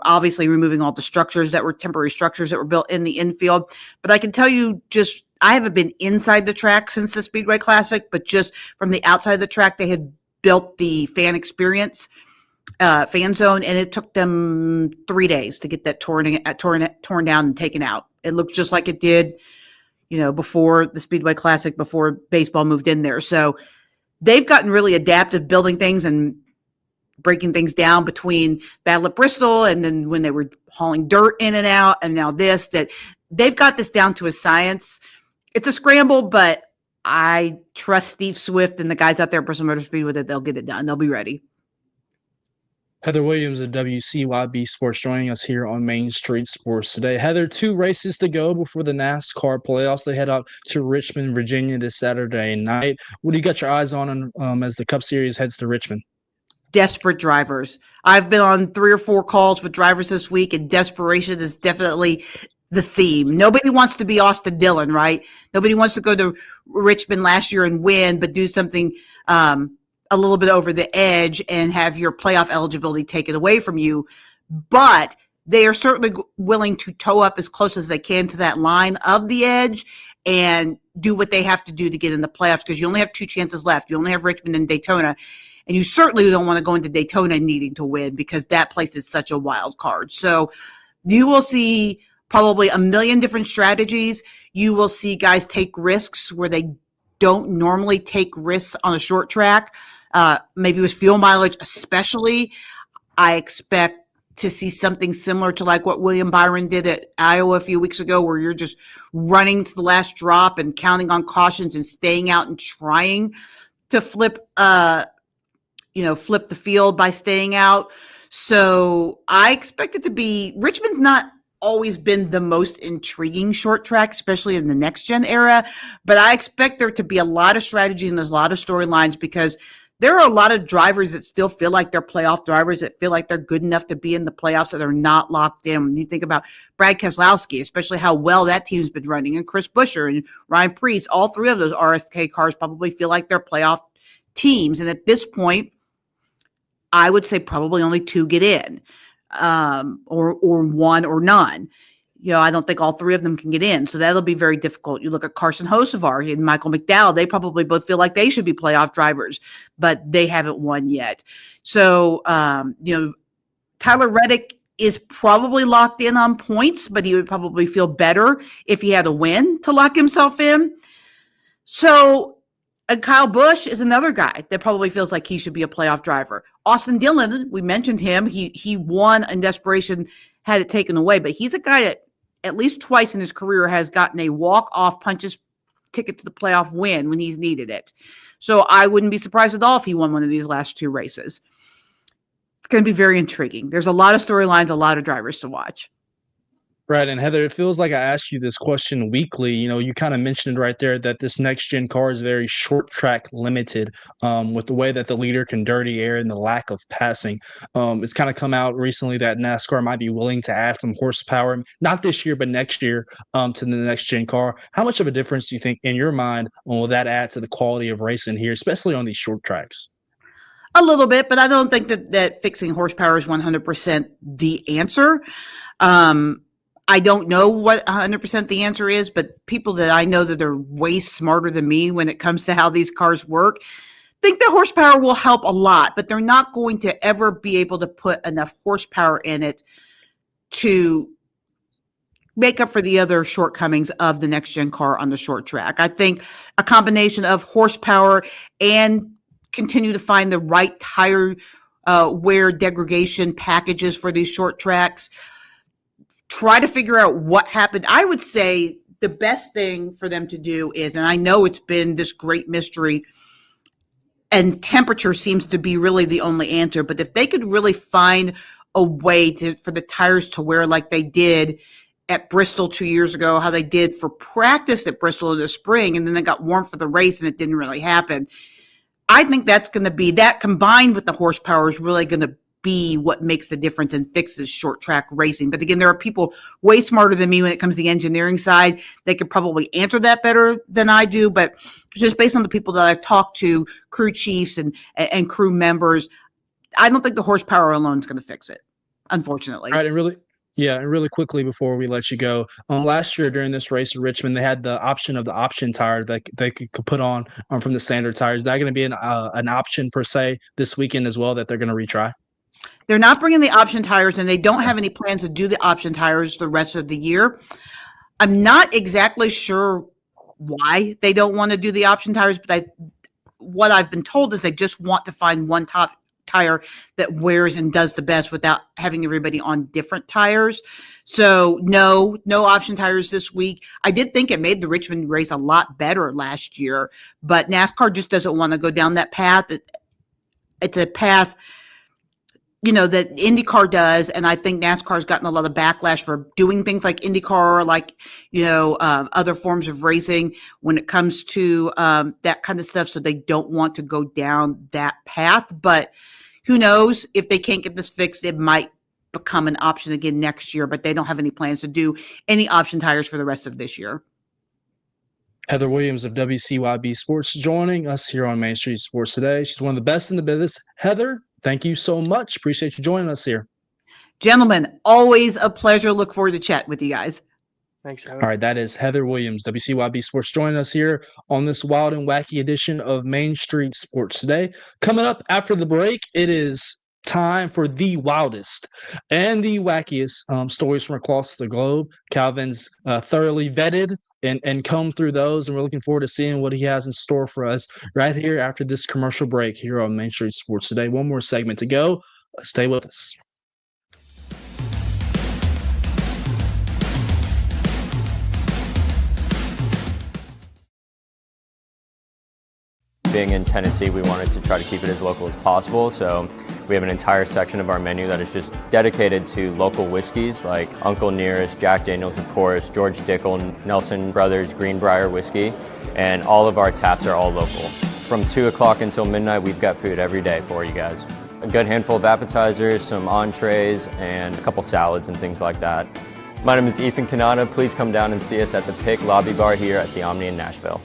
obviously removing all the structures that were temporary structures that were built in the infield. But I can tell you, I haven't been inside the track since the Speedway Classic, but just from the outside of the track, they had built the fan experience fan zone, and it took them 3 days to get that torn down and taken out. It looked just like it did, before the Speedway Classic, before baseball moved in there. So they've gotten really adaptive building things and breaking things down between Battle at Bristol and then when they were hauling dirt in and out, and now that they've got this down to a science. It's a scramble, but I trust Steve Swift and the guys out there at Bristol Motor Speedway that they'll get it done. They'll be ready. Heather Williams of WCYB Sports joining us here on Main Street Sports today. Heather, 2 races to go before the NASCAR playoffs. They head out to Richmond, Virginia this Saturday night. What do you got your eyes on as the Cup Series heads to Richmond? Desperate drivers. I've been on 3 or 4 calls with drivers this week, and desperation is definitely the theme. Nobody wants to be Austin Dillon, right? Nobody wants to go to Richmond last year and win, but do something a little bit over the edge and have your playoff eligibility taken away from you. But they are certainly willing to toe up as close as they can to that line of the edge and do what they have to do to get in the playoffs, because you only have 2 chances left. You only have Richmond and Daytona, and you certainly don't want to go into Daytona needing to win, because that place is such a wild card. So you will see probably a million different strategies. You will see guys take risks where they don't normally take risks on a short track, maybe with fuel mileage especially. I expect to see something similar to like what William Byron did at Iowa a few weeks ago, where you're just running to the last drop and counting on cautions and staying out and trying to flip the field by staying out. So I expect it to be, Richmond's not always been the most intriguing short track, especially in the next gen era, but I expect there to be a lot of strategy and there's a lot of storylines, because there are a lot of drivers that still feel like they're playoff drivers, that feel like they're good enough to be in the playoffs, that are not locked in. When you think about Brad Keselowski, especially how well that team's been running, and Chris Buescher and Ryan Preece, all 3 of those RFK cars probably feel like they're playoff teams. And at this point, I would say probably only 2 get in, or 1 or none. I don't think all 3 of them can get in. So that'll be very difficult. You look at Carson Hocevar and Michael McDowell, they probably both feel like they should be playoff drivers, but they haven't won yet. So, Tyler Reddick is probably locked in on points, but he would probably feel better if he had a win to lock himself in. So, Kyle Busch is another guy that probably feels like he should be a playoff driver. Austin Dillon, we mentioned him. He won in desperation, had it taken away, but he's a guy that at least twice in his career has gotten a walk-off punches ticket to the playoff win when he's needed it. So I wouldn't be surprised at all if he won one of these last 2 races. It's going to be very intriguing. There's a lot of storylines, a lot of drivers to watch. Right. And Heather, it feels like I asked you this question weekly. You kind of mentioned right there that this next gen car is very short track limited, with the way that the leader can dirty air and the lack of passing. It's kind of come out recently that NASCAR might be willing to add some horsepower, not this year, but next year, to the next gen car. How much of a difference do you think, in your mind, will that add to the quality of racing here, especially on these short tracks? A little bit, but I don't think that fixing horsepower is 100% the answer. I don't know what 100% the answer is, but people that I know that are way smarter than me when it comes to how these cars work think that horsepower will help a lot, but they're not going to ever be able to put enough horsepower in it to make up for the other shortcomings of the next gen car on the short track. I think a combination of horsepower and continue to find the right tire wear degradation packages for these short tracks. Try to figure out what happened. I would say the best thing for them to do is, and I know it's been this great mystery, and temperature seems to be really the only answer, but if they could really find a way for the tires to wear like they did at Bristol 2 years ago, how they did for practice at Bristol in the spring, and then they got warm for the race and it didn't really happen. I think that's going to be, that combined with the horsepower is really going to be what makes the difference and fixes short track racing. But again, there are people way smarter than me when it comes to the engineering side. They could probably answer that better than I do, but just based on the people that I've talked to, crew chiefs and crew members, I don't think the horsepower alone is going to fix it, unfortunately. Right. And really quickly before we let you go, last year during this race in Richmond, they had the option of the option tire that they could put on from the standard tires. Is that going to be an option per se this weekend as well that they're going to retry? They're not bringing the option tires, and they don't have any plans to do the option tires the rest of the year. I'm not exactly sure why they don't want to do the option tires, but what I've been told is they just want to find one top tire that wears and does the best without having everybody on different tires. So no option tires this week. I did think it made the Richmond race a lot better last year, but NASCAR just doesn't want to go down that path. It's a path that IndyCar does, and I think NASCAR has gotten a lot of backlash for doing things like IndyCar, like other forms of racing when it comes to that kind of stuff. So they don't want to go down that path. But who knows, if they can't get this fixed, it might become an option again next year. But they don't have any plans to do any option tires for the rest of this year. Heather Williams of WCYB Sports joining us here on Main Street Sports today. She's one of the best in the business. Heather, thank you so much. Appreciate you joining us here. Gentlemen, always a pleasure. Look forward to chat with you guys. Thanks, All right, that is Heather Williams, WCYB Sports, joining us here on this wild and wacky edition of Main Street Sports Today. Coming up after the break, it is time for the wildest and the wackiest stories from across the globe. Calvin's thoroughly vetted and combed through those, and we're looking forward to seeing what he has in store for us right here after this commercial break here on Main Street Sports Today. One more segment to go. Stay with us. Being in Tennessee, we wanted to try to keep it as local as possible, so we have an entire section of our menu that is just dedicated to local whiskeys like Uncle Nearest, Jack Daniels, of course, George Dickel, Nelson Brothers, Greenbrier whiskey, and all of our taps are all local. From 2 o'clock until midnight, we've got food every day for you guys. A good handful of appetizers, some entrees, and a couple salads and things like that. My name is Ethan Kanata. Please come down and see us at the Pick Lobby Bar here at the Omni in Nashville.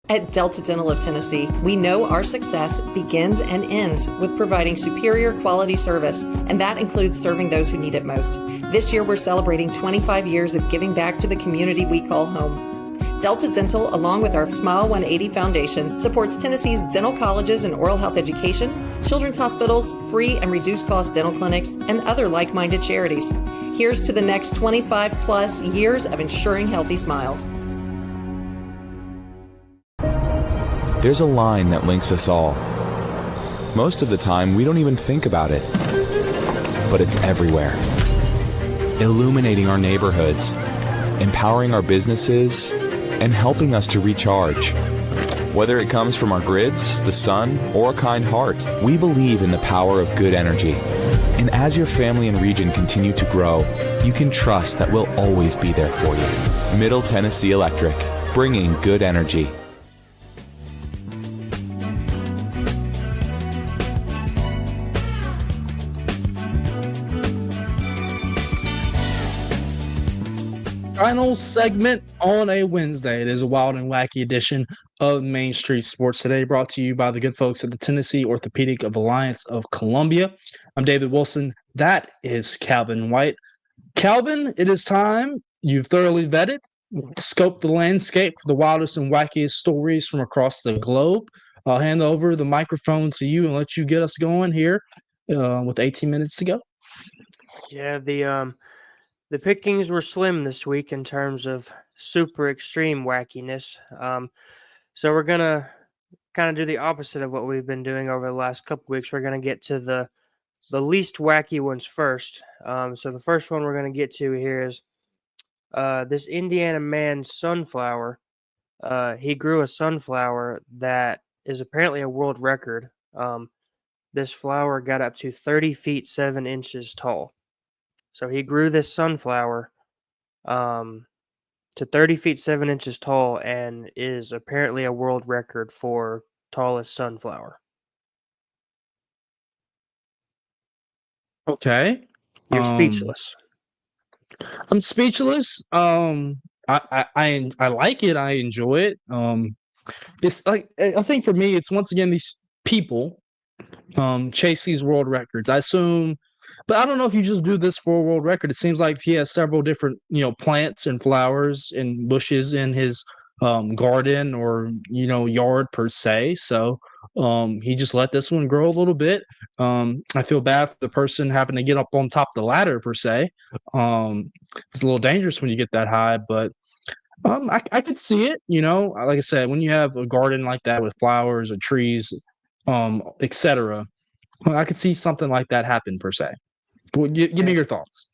At Delta Dental of Tennessee, we know our success begins and ends with providing superior quality service, and that includes serving those who need it most. This year, we're celebrating 25 years of giving back to the community we call home. Delta Dental, along with our Smile 180 Foundation, supports Tennessee's dental colleges and oral health education, children's hospitals, free and reduced cost dental clinics, and other like-minded charities. Here's to the next 25 plus years of ensuring healthy smiles. There's a line that links us all. Most of the time, we don't even think about it, but it's everywhere. Illuminating our neighborhoods, empowering our businesses, and helping us to recharge. Whether it comes from our grids, the sun, or a kind heart, we believe in the power of good energy. And as your family and region continue to grow, you can trust that we'll always be there for you. Middle Tennessee Electric, bringing good energy. Final segment on a Wednesday. It is a wild and wacky edition of Main Street Sports Today, brought to you by the good folks at the Tennessee Orthopedic Alliance of Columbia. I'm David Wilson. That is Calvin White. Calvin, it is time. You've thoroughly vetted, scoped the landscape for the wildest and wackiest stories from across the globe. I'll hand over the microphone to you and let you get us going here with 18 minutes to go. Yeah, the pickings were slim this week in terms of super extreme wackiness. So we're going to kind of do the opposite of what we've been doing over the last couple weeks. We're going to get to the least wacky ones first. So the first one we're going to get to here is this Indiana man's sunflower. He grew a sunflower that is apparently a world record. This flower got up to 30 feet 7 inches tall. So he grew this sunflower to 30 feet 7 inches tall and is apparently a world record for tallest sunflower. Okay. You're speechless. I'm speechless. I like it. I enjoy it. It's like, I think for me, it's once again these people chase these world records. I assume, but I don't know if you just do this for a world record. It seems like he has several different, plants and flowers and bushes in his garden or yard per se. So he just let this one grow a little bit. I feel bad for the person having to get up on top of the ladder per se. It's a little dangerous when you get that high, but I could see it. Like I said, when you have a garden like that with flowers or trees, etc., I could see something like that happen per se. Give me your thoughts.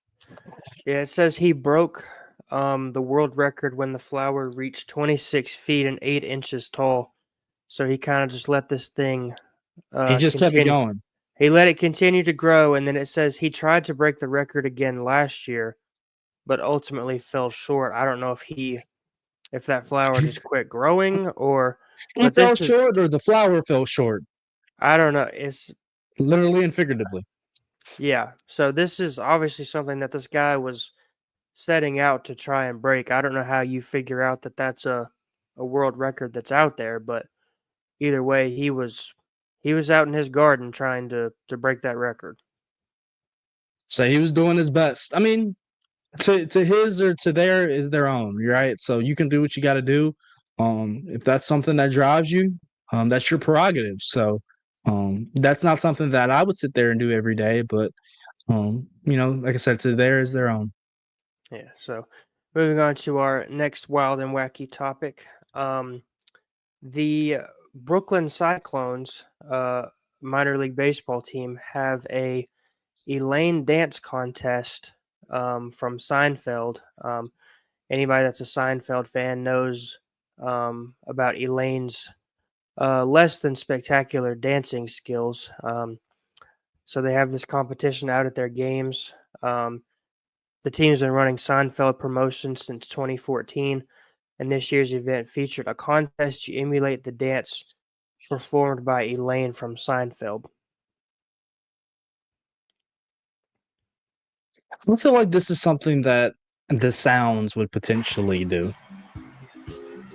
Yeah, it says he broke the world record when the flower reached 26 feet and 8 inches tall. So he kind of just let this thing he just kept it going. He let it continue to grow, and then it says he tried to break the record again last year, but ultimately fell short. I don't know if that flower just quit growing or He fell short or the flower fell short. I don't know. It's literally and figuratively. Yeah. So this is obviously something that this guy was setting out to try and break. I don't know how you figure out that that's a world record that's out there, but either way, he was out in his garden trying to break that record. So he was doing his best. I mean, to his or to their is their own, right? So you can do what you got to do. If that's something that drives you, that's your prerogative. So that's not something that I would sit there and do every day. But like I said, to their is their own. Yeah. So moving on to our next wild and wacky topic. The Brooklyn Cyclones, minor league baseball team, have a Elaine dance contest from Seinfeld. Anybody that's a Seinfeld fan knows about Elaine's less than spectacular dancing skills. So they have this competition out at their games. The team's been running Seinfeld promotions since 2014, and this year's event featured a contest to emulate the dance performed by Elaine from Seinfeld. I feel like this is something that the Sounds would potentially do.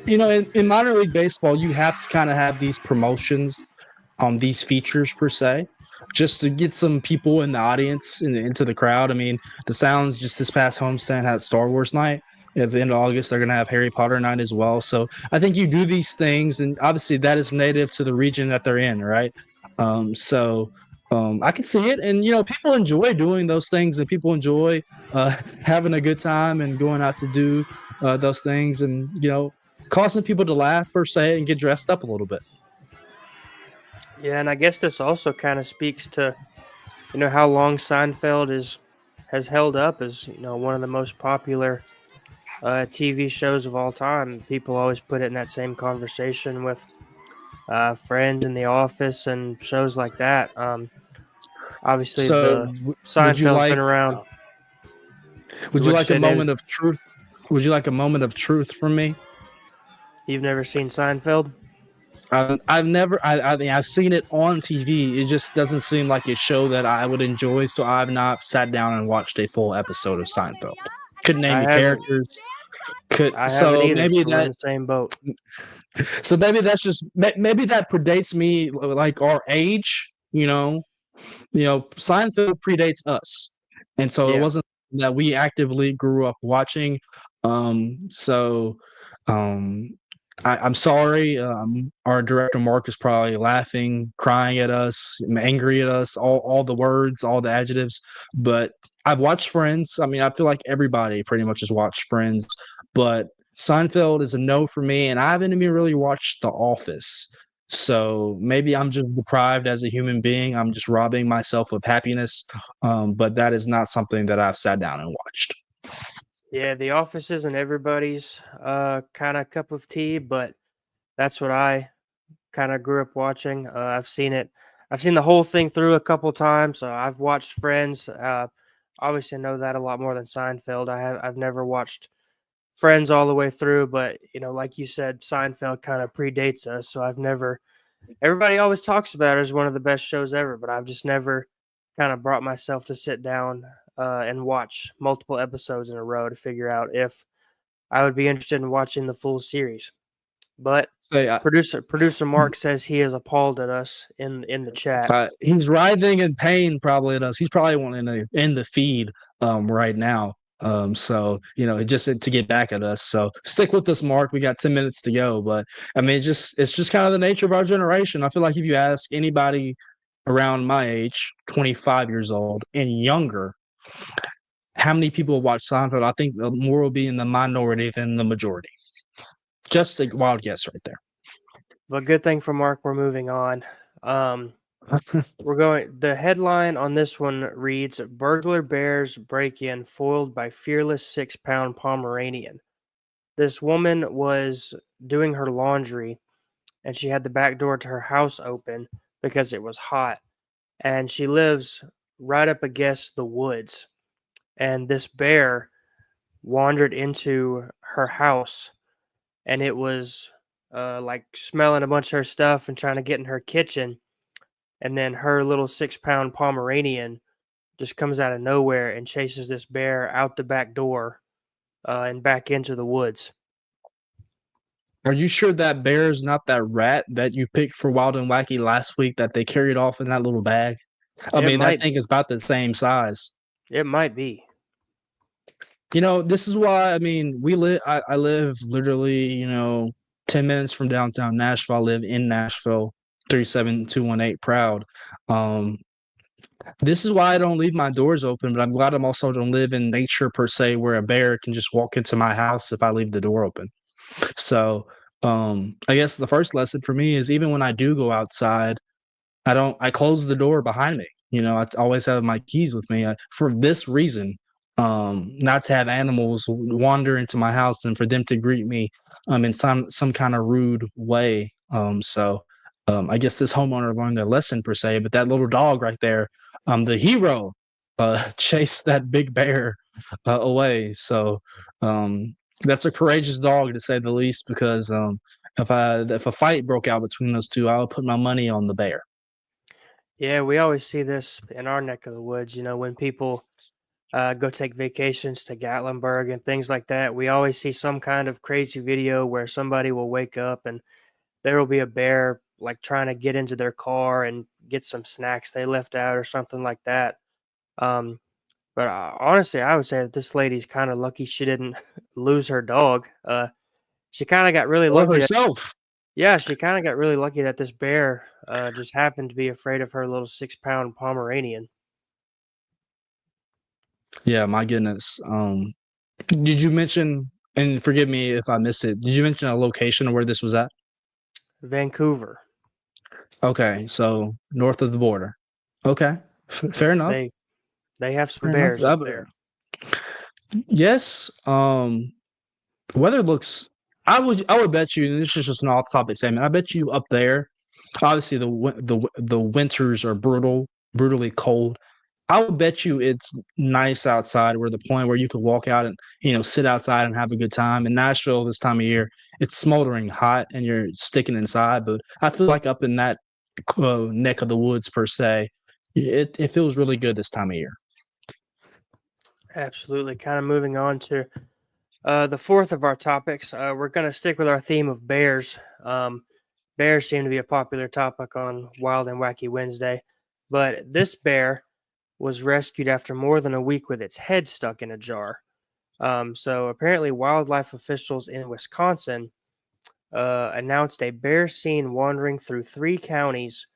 In minor league baseball, you have to kind of have these promotions, these features per se, just to get some people in the audience and into the crowd. I mean, the Sounds just this past homestand had Star Wars night. At the end of August, they're going to have Harry Potter night as well. So I think you do these things, and obviously that is native to the region that they're in, right? I can see it, and people enjoy doing those things, and people enjoy having a good time and going out to do those things, and causing people to laugh per se and get dressed up a little bit. Yeah, and I guess this also kind of speaks to how long Seinfeld has held up as one of the most popular TV shows of all time. People always put it in that same conversation with Friends and The Office and shows like that. Obviously, Seinfeld's been around. Would you like a moment of truth? Would you like a moment of truth from me? You've never seen Seinfeld? I've never. I mean, I've seen it on TV. It just doesn't seem like a show that I would enjoy. So I've not sat down and watched a full episode of Seinfeld. Couldn't name the characters. Maybe that in the same boat. So maybe that's just maybe that predates me, like our age. Seinfeld predates us, and so it wasn't that we actively grew up watching. I'm sorry. Our director Mark is probably laughing, crying at us, angry at us, all the words, all the adjectives. But I've watched Friends. I mean, I feel like everybody pretty much has watched Friends, but Seinfeld is a no for me, and I haven't even really watched The Office. So maybe I'm just deprived as a human being. I'm just robbing myself of happiness. But that is not something that I've sat down and watched. Yeah, The Office isn't everybody's kind of cup of tea, but that's what I kind of grew up watching. I've seen the whole thing through a couple times. I've watched Friends. Obviously, I know that a lot more than Seinfeld. I've never watched Friends all the way through, but like you said, Seinfeld kind of predates us. So I've never. Everybody always talks about it as one of the best shows ever, but I've just never kind of brought myself to sit down and watch multiple episodes in a row to figure out if I would be interested in watching the full series. But producer Mark says he is appalled at us in the chat. He's writhing in pain probably at us. He's probably wanting to end the feed right now. Just to get back at us. So stick with us, Mark. We got 10 minutes to go. But I mean, it's just kind of the nature of our generation. I feel like if you ask anybody around my age, 25 years old and younger, how many people have watched Seinfeld, I think the more will be in the minority than the majority. Just a wild guess right there. Well, good thing for Mark, we're moving on. The headline on this one reads, "Burglar bears break in foiled by fearless 6-pound Pomeranian." This woman was doing her laundry and she had the back door to her house open because it was hot. And she lives right up against the woods. And this bear wandered into her house and it was like smelling a bunch of her stuff and trying to get in her kitchen. And then her little 6-pound Pomeranian just comes out of nowhere and chases this bear out the back door and back into the woods. Are you sure that bear is not that rat that you picked for Wild and Wacky last week that they carried off in that little bag? I think it's about the same size. It might be. This is why, I mean, I live literally, 10 minutes from downtown Nashville. I live in Nashville, 37218 proud. Um, this is why I don't leave my doors open, but I'm glad I'm also don't live in nature per se, where a bear can just walk into my house if I leave the door open. So, I guess the first lesson for me is even when I do go outside, I close the door behind me. I always have my keys with me for this reason, not to have animals wander into my house and for them to greet me in some kind of rude way. I guess this homeowner learned their lesson per se, but that little dog right there, the hero, chased that big bear away. So that's a courageous dog to say the least. Because if a fight broke out between those two, I would put my money on the bear. Yeah, we always see this in our neck of the woods. When people go take vacations to Gatlinburg and things like that, we always see some kind of crazy video where somebody will wake up and there will be a bear like trying to get into their car and get some snacks they left out or something like that. Um, but honestly, I would say that this lady's kind of lucky she didn't lose her dog. She kind of got really Or lucky. herself. Yeah, she kind of got really lucky that this bear just happened to be afraid of her little 6-pound Pomeranian. Yeah, my goodness. Did you mention, and forgive me if I missed it, did you mention a location of where this was at? Vancouver. Okay, so north of the border. Okay, fair enough. They have some Fair enough. bears up there. Yes. Weather looks. I would bet you, and this is just an off-topic statement. I bet you up there, obviously the winters are brutally cold. I would bet you it's nice outside, where the point where you could walk out and sit outside and have a good time. In Nashville this time of year, it's smoldering hot and you're sticking inside. But I feel like up in that neck of the woods per se, it feels really good this time of year. Absolutely. Kind of moving on to the fourth of our topics. We're going to stick with our theme of bears. Bears seem to be a popular topic on Wild and Wacky Wednesday, but this bear was rescued after more than a week with its head stuck in a jar. So apparently, wildlife officials in Wisconsin announced a bear seen wandering through 3 counties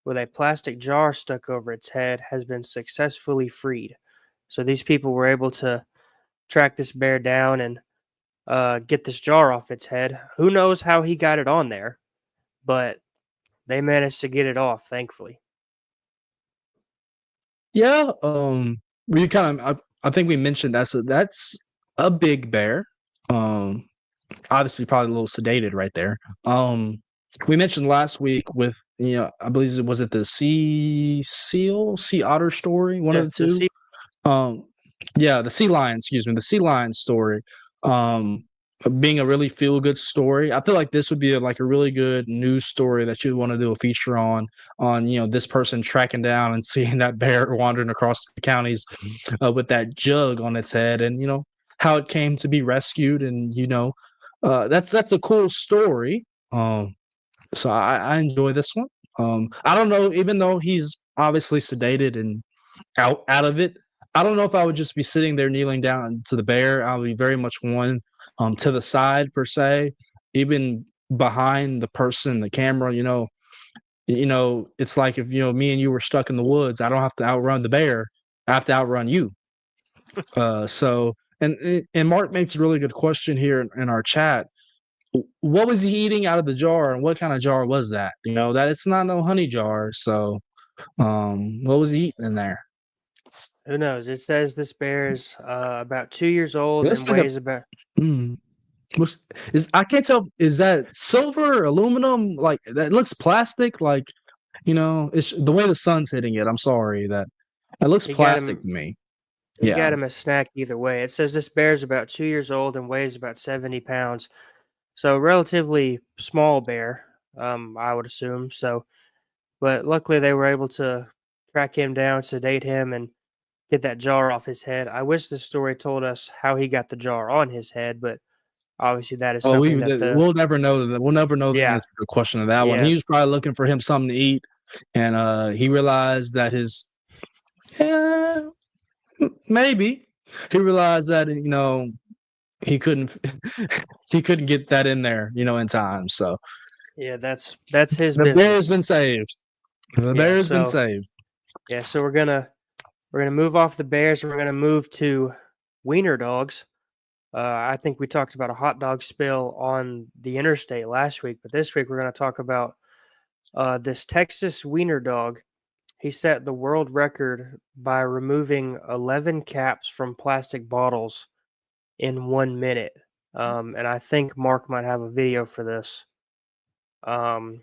with a plastic jar stuck over its head has been successfully freed. So these people were able to track this bear down and get this jar off its head. Who knows how he got it on there, but they managed to get it off, thankfully. Yeah, we I think we mentioned that's a big bear. Obviously probably a little sedated right there. We mentioned last week with I believe was it the sea otter story, one of the two. Yeah, the sea lion, excuse me, the sea lion story. Being a really feel good story. I feel like this would be like a really good news story that you'd want to do a feature on this person tracking down and seeing that bear wandering across the counties with that jug on its head, and how it came to be rescued, and that's a cool story. So I enjoy this one. I don't know, even though he's obviously sedated and out of it, I don't know if I would just be sitting there kneeling down to the bear. I'll be very much one to the side per se, even behind the person, the camera. It's like if me and you were stuck in the woods. I don't have to outrun the bear. I have to outrun you. So and Mark makes a really good question here in our chat. What was he eating out of the jar, and what kind of jar was that? That it's not no honey jar. So, what was he eating in there? Who knows? It says this bear is about 2 years old Looks and like weighs about. I can't tell. Is that silver, aluminum? Like that looks plastic. Like it's the way the sun's hitting it. I'm sorry that it looks plastic to me. You got him a snack either way. It says this bear is about 2 years old and weighs about 70 pounds. So relatively small bear, I would assume. So, but luckily they were able to track him down, sedate him, and get that jar off his head. I wish this story told us how he got the jar on his head, but obviously that is something we'll never know that. We'll never know the answer to the question of that one. He was probably looking for him something to eat, and he realized that his Maybe he realized that he couldn't he couldn't get that in there in time. So Yeah, that's his the Bears business. been saved. The Bears been saved. Yeah, so we're gonna move off the Bears. We're gonna move to wiener dogs. I think we talked about a hot dog spill on the interstate last week, but this week we're going to talk about this Texas wiener dog. He set the world record by removing 11 caps from plastic bottles in 1 minute. And I think Mark might have a video for this. Mark,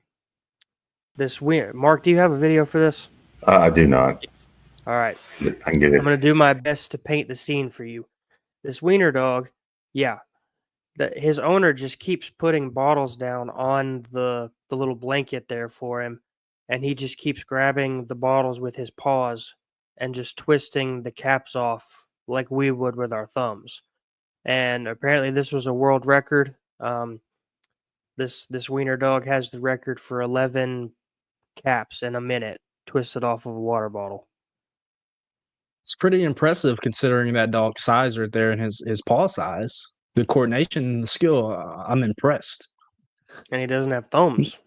do you have a video for this? I do not. All right. I can get it. I'm going to do my best to paint the scene for you. This wiener dog, his owner just keeps putting bottles down on the little blanket there for him, and he just keeps grabbing the bottles with his paws and just twisting the caps off like we would with our thumbs. And apparently this was a world record. This wiener dog has the record for 11 caps in a minute twisted off of a water bottle. It's pretty impressive considering that dog's size right there and his paw size. The coordination and the skill, I'm impressed. And he doesn't have thumbs.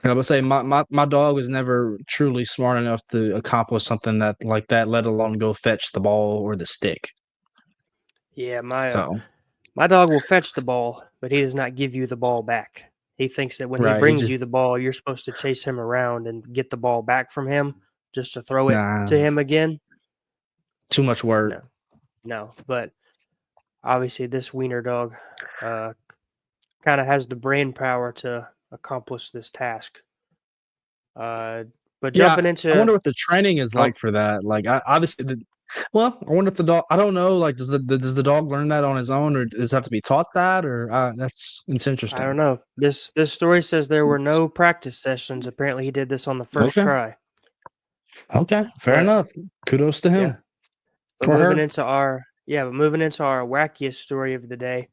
And I would say my dog was never truly smart enough to accomplish something like that, let alone go fetch the ball or the stick. Yeah, my dog will fetch the ball, but he does not give you the ball back. He thinks that when he brings you the ball, you're supposed to chase him around and get the ball back from him just to throw it to him again. Too much work. No, but obviously this wiener dog kind of has the brain power to accomplish this task. But jumping into, I wonder what the training is like for that. Like, I wonder if the dog. I don't know. Like, does the dog learn that on his own, or does it have to be taught that? Or it's interesting. I don't know. This story says there were no practice sessions. Apparently, he did this on the first try. Okay, fair enough. Kudos to him. But moving into our wackiest story of the day,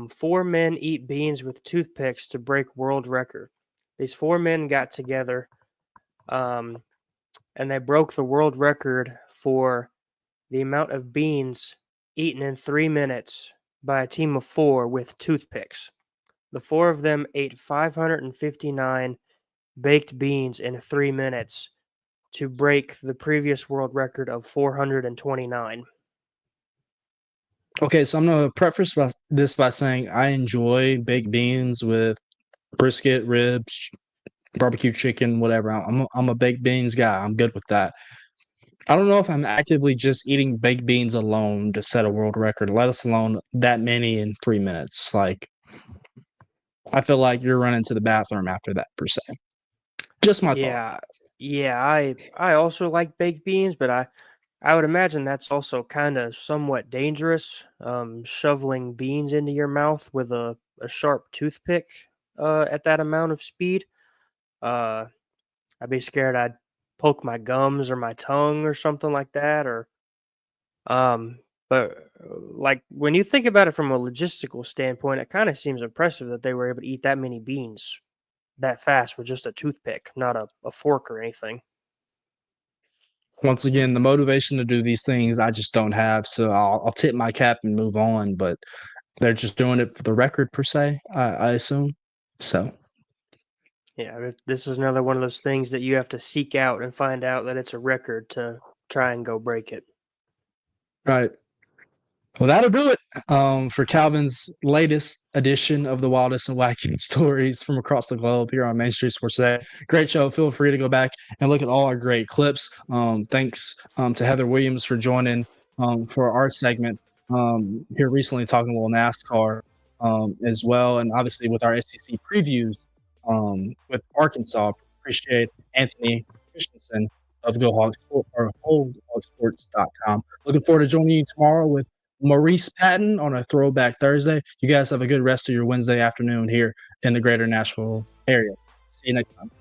4 men eat beans with toothpicks to break world record. These 4 men got together, and they broke the world record for the amount of beans eaten in 3 minutes by a team of 4 with toothpicks. The 4 of them ate 559 baked beans in 3 minutes to break the previous world record of 429. Okay, so I'm gonna preface this by saying I enjoy baked beans with brisket, ribs, barbecue chicken, whatever. I'm a baked beans guy. I'm good with that. I don't know if I'm actively just eating baked beans alone to set a world record, let alone that many in 3 minutes. Like, I feel like you're running to the bathroom after that, per se. Just my thought. Yeah, I also like baked beans, but I would imagine that's also kind of somewhat dangerous, shoveling beans into your mouth with a sharp toothpick at that amount of speed. I'd be scared I'd poke my gums or my tongue or something like that. But like when you think about it from a logistical standpoint, it kind of seems impressive that they were able to eat that many beans that fast with just a toothpick, not a fork or anything. Once again, the motivation to do these things I just don't have, so I'll tip my cap and move on. But they're just doing it for the record, per se, I assume. So, yeah, this is another one of those things that you have to seek out and find out that it's a record to try and go break it. Right. Well, that'll do it for Calvin's latest edition of the wildest and wacky stories from across the globe here on Main Street Sports Today. Great show. Feel free to go back and look at all our great clips. Thanks to Heather Williams for joining for our segment here recently, talking a little NASCAR as well. And obviously with our SEC previews with Arkansas. Appreciate Anthony Christensen of HoldHogSports.com. Looking forward to joining you tomorrow with Maurice Patton on a Throwback Thursday. You guys have a good rest of your Wednesday afternoon here in the greater Nashville area. See you next time.